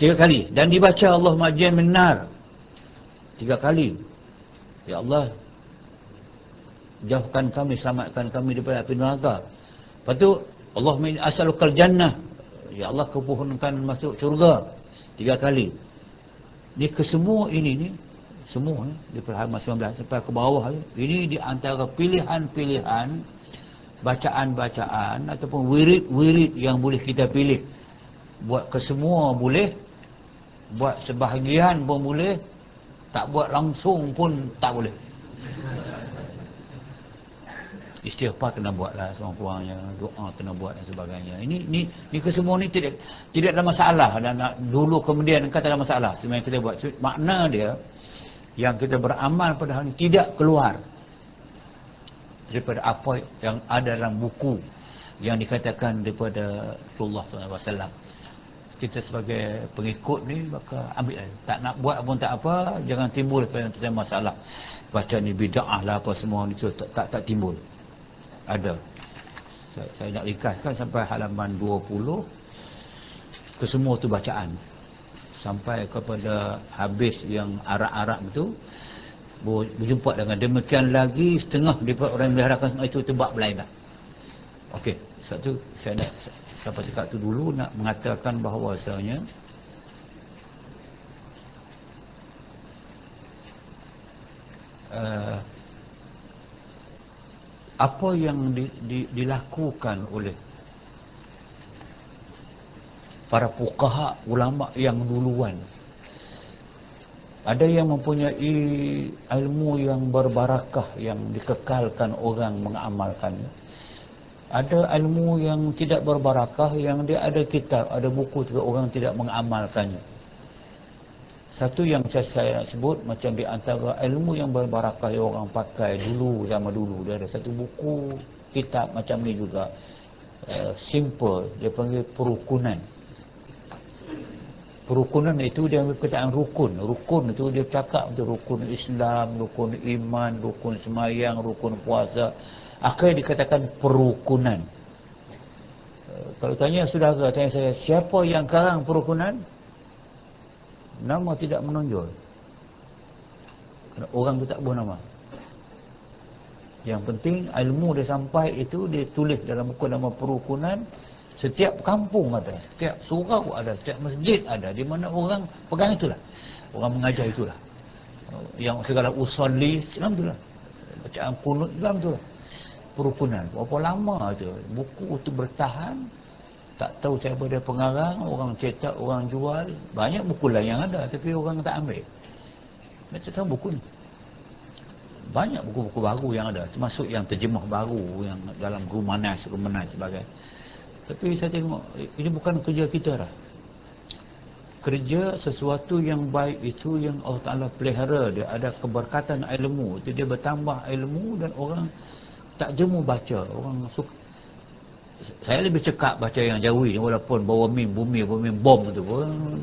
3 kali. Dan dibaca Allahumma ajirni minan nar 3 kali. Ya Allah, jauhkan kami, selamatkan kami daripada api neraka. Lepas tu Allahumma inni as'alukal jannah. Ya Allah, kupohonkan masuk syurga 3 kali. Ni kesemua ini ni semua di halaman 19 sampai ke bawah ini di antara pilihan-pilihan bacaan-bacaan ataupun wirid-wirid yang boleh kita pilih. Buat kesemua boleh, buat sebahagian pun boleh, tak buat langsung pun tak boleh. Istighfar kena buatlah seorang-orangnya, doa kena buat dan sebagainya. Ini kesemua ni tidak ada masalah, dan dulu kemudian kata ada masalah. Sebenarnya kita buat makna dia yang kita beramal pada hari ini tidak keluar daripada apa yang ada dalam buku yang dikatakan daripada Rasulullah SAW. Kita sebagai pengikut ni maka ambil, tak nak buat pun tak apa, jangan timbul pada masalah baca ni bid'ah lah apa semua ni tu tak timbul. Ada. Saya nak ringkaskan sampai halaman 20 kesemua tu bacaan sampai kepada habis yang arak-arak itu berjumpa dengan demikian lagi setengah daripada orang yang meliharakan semua itu bab lain dah. Okey, satu saya nak sampai dekat tu dulu nak mengatakan bahawasanya apa yang dilakukan oleh para fuqaha ulama yang duluan, ada yang mempunyai ilmu yang berbarakah yang dikekalkan orang mengamalkannya. Ada ilmu yang tidak berbarakah yang dia ada kitab, ada buku tapi orang tidak mengamalkannya. Satu yang saya nak sebut macam di antara ilmu yang berbarakah yang orang pakai dulu, zaman dulu, dia ada satu buku kitab macam ni juga, simple, dia panggil perukunan. Perukunan itu dia perkataan rukun. Rukun itu dia cakap tu rukun Islam, rukun iman, rukun semayang, rukun puasa. Akhirnya dikatakan perukunan. Kalau tanya saudara, tanya saya, siapa yang karang perukunan? Nama tidak menonjol. Kerana orang tu tak buat nama. Yang penting ilmu dia sampai itu dia tulis dalam buku nama perukunan. Setiap kampung ada, setiap surau ada, setiap masjid ada, di mana orang pegang itulah. Orang mengajar itulah. Yang segala usolli Islam itulah. Bacaan kunut Islam itulah. Perukunan. Berapa lama tu buku tu bertahan, tak tahu siapa dia pengarang, orang cetak, orang jual. Banyak buku lain yang ada tapi orang tak ambil. Macam tahu buku ni. Banyak buku-buku baru yang ada, termasuk yang terjemah baru yang dalam Rumanas sebagainya. Tapi saya tengok ini bukan kerja kita dah. Kerja sesuatu yang baik itu yang Allah Ta'ala pelihara, dia ada keberkatan ilmu, itu dia bertambah ilmu dan orang tak jemu baca, orang suka. Saya lebih cekap baca yang jawi walaupun bawa bumi bom tu pun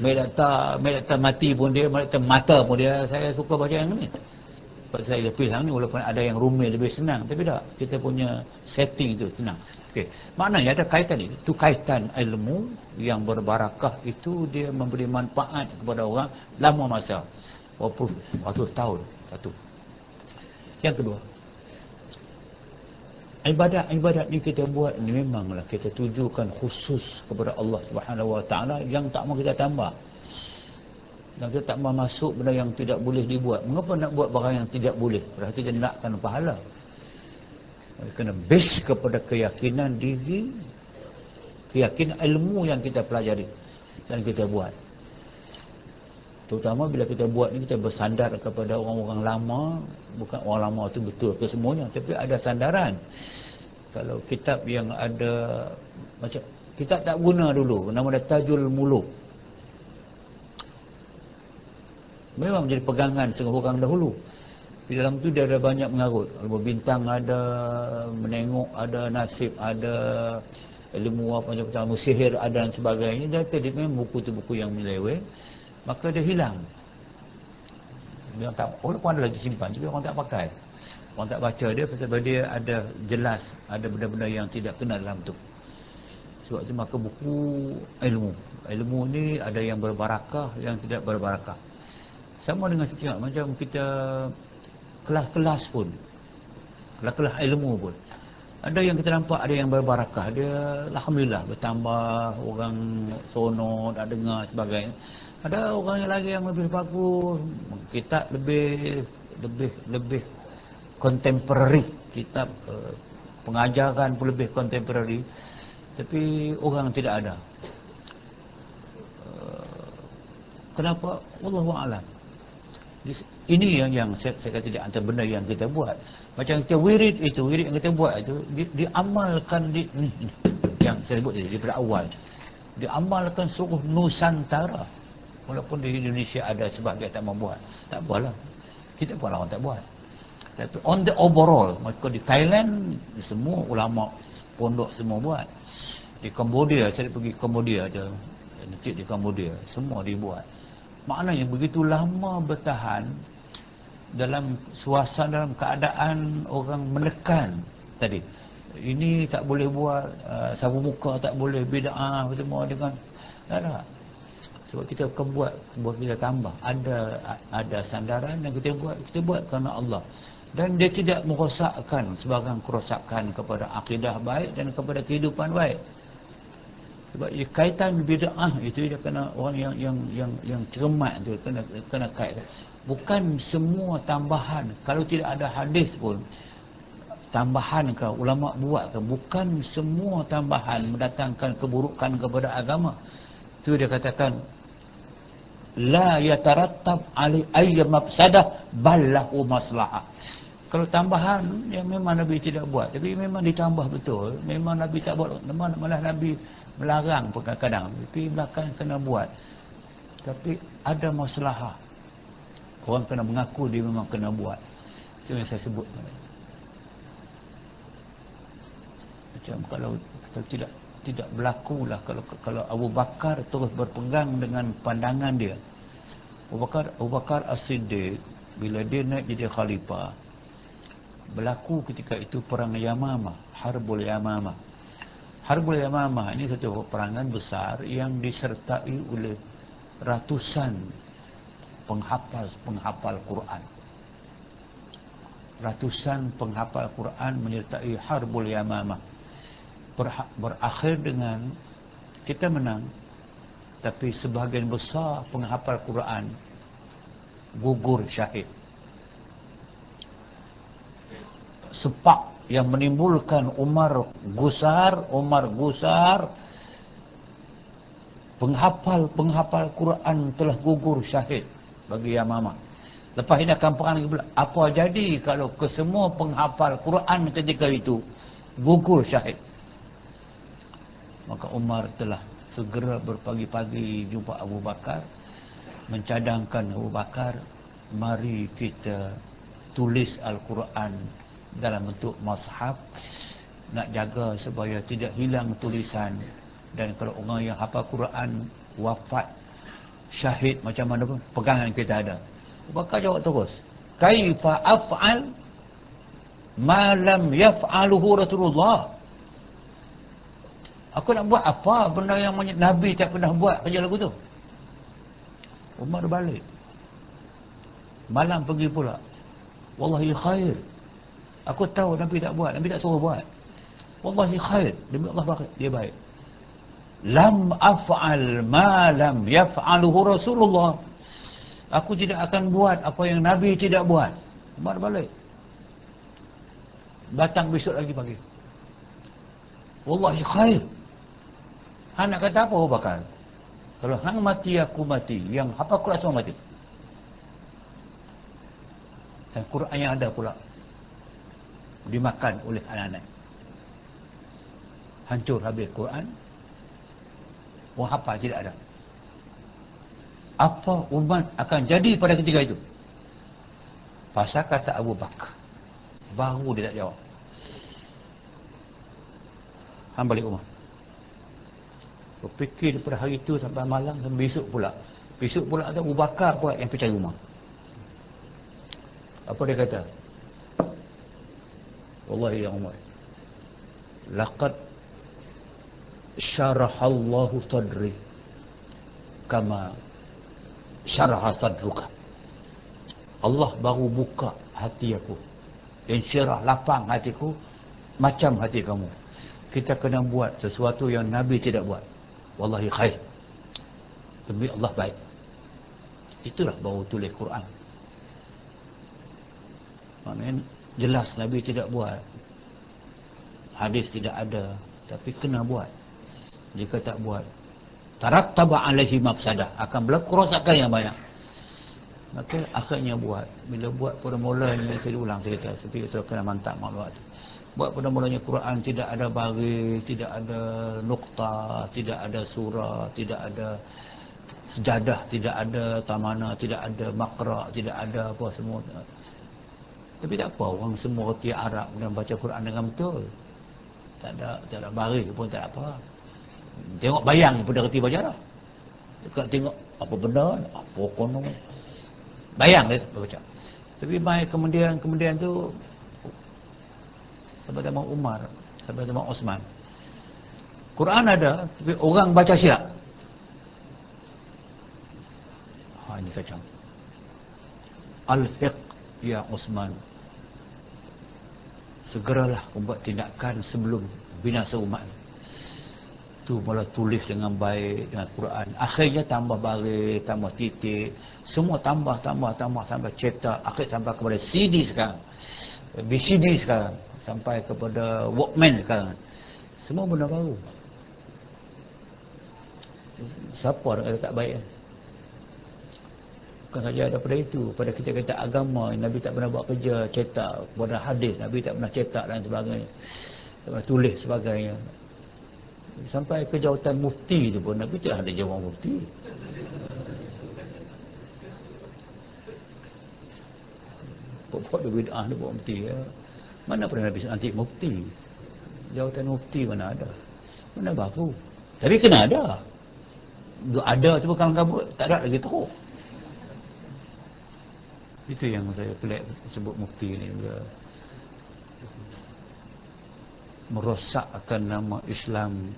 medata mati pun dia, medata mata pun dia, saya suka baca yang ni. Sebab saya pilih yang ni walaupun ada yang rumit lebih senang, tapi tak, kita punya setting tu senang. Okey, maknanya ada kaitan itu kaitan ilmu yang berbarakah itu dia memberi manfaat kepada orang lama masa. Walaupun waktu tahun satu. Yang kedua, ibadat ni kita buat ni memanglah kita tujukan khusus kepada Allah Subhanahu Wa Taala yang tak mau kita tambah. Dan kita tak mau masuk benda yang tidak boleh dibuat. Mengapa nak buat barang yang tidak boleh? Berarti kita nakkan pahala. Kena base kepada keyakinan diri, keyakinan ilmu yang kita pelajari dan kita buat. Terutama bila kita buat ni kita bersandar kepada orang-orang lama. Bukan orang lama tu betul ke semuanya, tapi ada sandaran. Kalau kitab yang ada macam kitab tak guna dulu, nama dia Tajul Muluk, memang menjadi pegangan setengah orang dahulu. Di dalam tu dia ada banyak mengarut. Ilmu bintang ada, menengok ada, nasib ada, ilmu apa macam sihir ada dan sebagainya. Dan tadi memang buku tu buku yang meleweh, maka dia hilang. Dia tak, walaupun ada lagi simpan, tapi orang tak pakai. Orang tak baca dia, sebab dia ada jelas ada benda-benda yang tidak kena dalam tu. Sebab itu maka buku ilmu. Ilmu ni ada yang berbarakah, yang tidak berbarakah. Sama dengan setiap macam kita kelas-kelas pun. Kelas-kelas ilmu pun. Ada yang kita nampak ada yang berbarakah. Dia alhamdulillah bertambah, orang sonor, nak dengar sebagainya. Ada orang yang lagi yang lebih bagus, kitab lebih contemporary, kitab pengajaran pun lebih contemporary, tapi orang tidak ada. Kenapa? Wallahu a'lam. Ini yang saya kata tidak antara benda yang kita buat. Macam kita wirid yang kita buat itu diamalkan ni yang saya sebut tadi daripada awal. Diamalkan seluruh Nusantara. Walaupun di Indonesia ada sebahagian tak membuat. Tak apalah. Kita pun orang tak buat. Tapi on the overall, maka di Thailand semua ulama pondok semua buat. Di Cambodia, saya pergi Cambodia je. Di Cambodia semua dibuat. Maknanya begitu lama bertahan dalam suasana, dalam keadaan orang menekan tadi. Ini tak boleh buat, sabu muka tak boleh, bid'ah semua dengan tak ada. Sebab kita akan buat kita tambah. Ada sandaran yang kita buat kerana Allah. Dan dia tidak merosakkan sebarang kerosakan kepada akidah baik dan kepada kehidupan baik. Sebab kaitan bid'ah itu dia kena orang yang cermat tu kena kait. Bukan semua tambahan. Kalau tidak ada hadis pun tambahan ke ulama buat ke, bukan semua tambahan mendatangkan keburukan kepada agama. Tu dia katakan la yatarattab ali ayy mafsadah ballahu maslahah. Kalau tambahan yang memang Nabi tidak buat, tapi memang ditambah betul, memang Nabi tak buat, malah Nabi melarang pun kadang-kadang, tapi belakang kena buat. Tapi ada maslahah. Orang kena mengaku dia memang kena buat. Itu yang saya sebut. Macam kalau tidak berlakulah kalau Abu Bakar terus berpegang dengan pandangan dia. Abu Bakar As-Siddiq bila dia naik jadi khalifah, berlaku ketika itu perang Yamamah, Harbul Yamamah. Harbul Yamamah ini satu peperangan besar yang disertai oleh ratusan penghafal Quran. Ratusan penghafal Quran menyertai Harbul Yamamah. Berakhir dengan kita menang, tapi sebahagian besar penghafal Quran gugur syahid. Sepak yang menimbulkan Umar Gusar, penghafal Quran telah gugur syahid bagi Yamamah. Lepas ini akan perang lagi pula. Apa jadi kalau kesemua penghafal Quran ketika itu gugur syahid? Maka Umar telah segera berpagi-pagi jumpa Abu Bakar, mencadangkan Abu Bakar, mari kita tulis Al-Quran dalam bentuk mushaf, nak jaga supaya tidak hilang tulisan. Dan kalau orang yang hafal Quran wafat syahid macam mana pun, pegangan kita ada. Abu Bakar jawab terus, kaifa af'al ma lam yaf'aluhu Rasulullah. Aku nak buat apa benda yang Nabi tak pernah buat kerja lagu tu. Umar balik. Malam pergi pula. Wallahi khair. Aku tahu Nabi tak buat, Nabi tak suruh buat. Wallahi khair. Demi Allah dia baik. Lam af'al ma lam yaf'aluhu Rasulullah. Aku tidak akan buat apa yang Nabi tidak buat. Umar balik. Datang besok lagi pagi. Wallahi khair. Hang nak kata apa Abu Bakar? Kalau hang mati aku mati, yang hafal Quran semua mati. Dan Quran yang ada pula dimakan oleh anak-anak. Hancur habis Quran. Orang hafal tidak ada. Apa umat akan jadi pada ketika itu? Pasal kata Abu Bakar. Baru dia tak jawab. Hang balik rumah. Berfikir daripada hari itu sampai malam sampai besok pula. Besok pula ada Abu Bakar pula yang pergi cari rumah. Apa dia kata? Wallahi ya Umar, laqad syarahallahu sadri kama syaraha sadruka. Allah baru buka hati aku, insyirah, lapang hatiku macam hati kamu. Kita kena buat sesuatu yang Nabi tidak buat. Wallahi khair, demi Allah baik. Itulah baru tulis Quran. Maknanya jelas Nabi tidak buat, hadis tidak ada, tapi kena buat. Jika tak buat, tarattaba alaihi mafsadah, akan berlaku kerosakan yang banyak. Maka akhirnya buat. Bila buat pada mulanya, saya ulang cerita seperti saya kena mantap maklumat tu. Buat pada mulanya Quran tidak ada baris, tidak ada nukta, tidak ada surah, tidak ada sejadah, tidak ada tamana, tidak ada makra, tidak ada apa semua. Tapi tak apa, orang semua reti Arab dan baca Quran dengan betul. Tak ada baris pun tak apa. Tengok bayang pun dah reti baca dah. Dekat tengok apa benda, apa kono. Bayang dia baca. Tapi mai kemudian tu sahabat zaman Umar, sahabat zaman Osman. Quran ada, tapi orang baca silap. Ini kacau. Al-Hiq ya Osman, segeralah membuat tindakan sebelum binasa umat. Tu malah tulis dengan baik dengan Quran. Akhirnya tambah baris, tambah titik, semua tambah sampai cetak, akhir tambah kepada CD sekarang, VCD sekarang, sampai kepada Walkman sekarang. Semua benda baru. Siapa nak kata tak baik kan? Bukan saja daripada itu, pada kita agama, Nabi tak pernah buat kerja cetak, pada hadis Nabi tak pernah cetak dan sebagainya, tak pernah tulis sebagainya. Sampai ke jawatan mufti tu pun Nabi tidak ada jawatan mufti. Pokok dia bid'ah dia buat mufti ya. Mana pernah Nabi antik mufti? Jawatan mufti mana ada? Mana baru? Tapi kena ada. Ada tu bukan kabut, tak ada lagi teruk. Itu yang saya pelik sebut mufti ni, dia merosakkan nama Islam,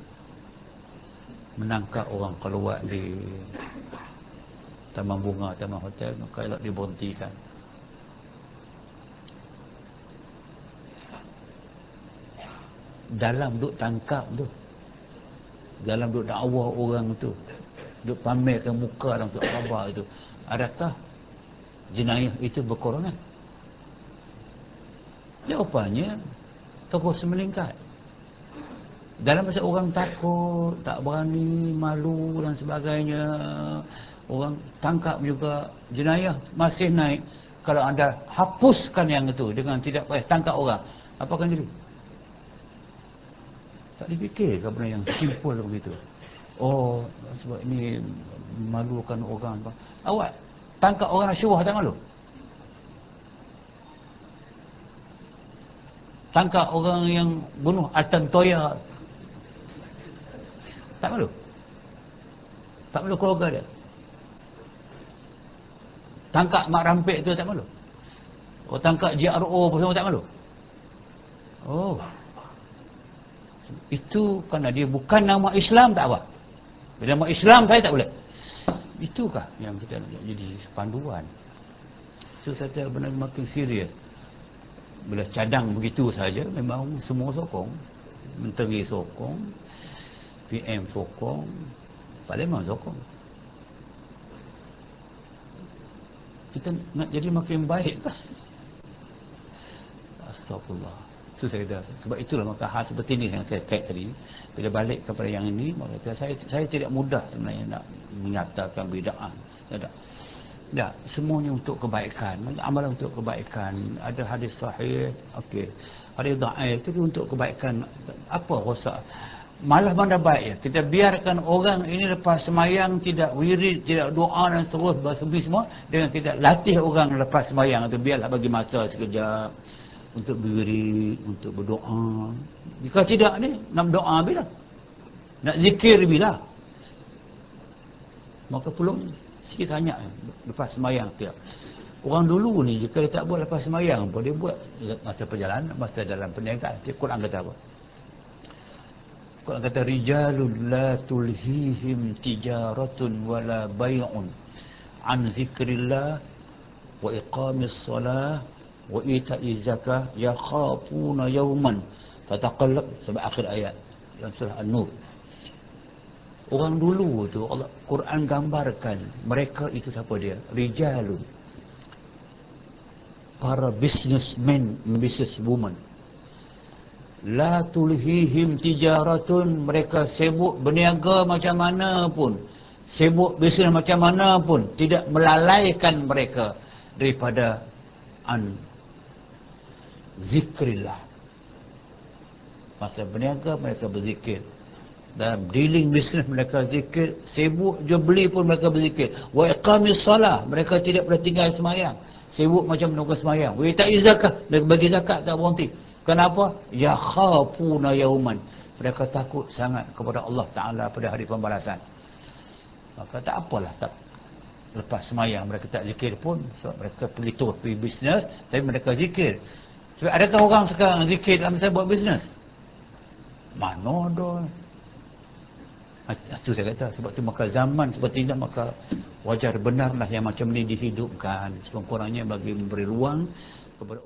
menangkap orang keluar di taman bunga, taman hotel, maka elok diberhentikan. Dalam duk tangkap tu, dalam duk dakwah orang tu, duk pamerkan muka dalam tu khabar itu, adakah jenayah itu berkurangan? Jawapannya terus meningkat. Dalam masa orang takut, tak berani, malu dan sebagainya, orang tangkap juga, jenayah masih naik. Kalau anda hapuskan yang itu dengan tidak payah tangkap orang, apa akan jadi? Tak dipikir ke benda yang simple begitu? Oh, sebab ini malukan orang. Awak tangkap orang Asyurah tak malu? Tangkap orang yang bunuh Altan Toya, tak malu? Tak malu keluarga dia? Tangkap Mak Rampik tu tak malu? Oh, tangkap JRO pun semua tak malu? Oh, itu kerana dia bukan nama Islam, tak apa. Bila nama Islam saya tak boleh. Itukah yang kita nak jadi panduan? So saya kata benar makin serius. Bila cadang begitu saja, memang semua sokong. Menteri sokong, PM sokong, Parlimen sokong. Kita nak jadi makin baik kah? Astagfirullah. So saya kata, sebab itulah maka hal seperti ini yang saya cakap tadi, bila balik kepada yang ini, maka saya tidak mudah sebenarnya nak menyatakan bid'ah. Tak. Tak, semuanya untuk kebaikan. Amalan untuk kebaikan. Ada hadis sahih, okey. Hadis dhaif itu untuk kebaikan. Apa rosak? Malah mana baik ya. Kita biarkan orang ini lepas semayang tidak wirid, tidak doa dan terus bersebi semua, dengan kita latih orang lepas semayang itu, biarlah bagi masa sekejap untuk wirid, untuk berdoa. Jika tidak ni, nak berdoa bila? Nak zikir bila? Maka peluang sikit banyak lepas semayang tiap. Orang dulu ni jika dia tak buat lepas semayang pun, dia buat masa perjalanan, masa dalam perniagaan. Quran kata apa? Quran kata rijalun la tulhihim tijaratun wala bay'un an zikrillah wa iqamis salah wa ita'iz zakah yakhafuna yawman tataqallab, sampai akhir ayat dalam surah An-Nur. Orang dulu tu Allah Quran gambarkan mereka itu siapa dia? Rijalun, para businessmen, businesswoman. La tulhihim tijaratun, mereka sibuk berniaga macam mana pun, sibuk bisnes macam mana pun, tidak melalaikan mereka daripada an zikrillah. Masa berniaga mereka berzikir, dalam dealing bisnes mereka zikir, sibuk jual beli pun mereka berzikir. Wa iqamis salah, mereka tidak pernah tinggal semayang, sibuk macam menunggu semayang. Wa ita'iz zakah, mereka bagi zakat tak berhenti. Kenapa? Yakhafuna yauman, mereka takut sangat kepada Allah Ta'ala pada hari pembalasan. Maka tak apalah, tak lepas semayang mereka tak zikir pun, sebab mereka pergi bisnes, tapi mereka zikir. Sebab adakah orang sekarang zikir dalam masa buat bisnes? Mana ada. Itu saya kata, sebab tu maka zaman seperti ini, maka wajar benarlah yang macam ni dihidupkan, sekurang-kurangnya bagi memberi ruang kepada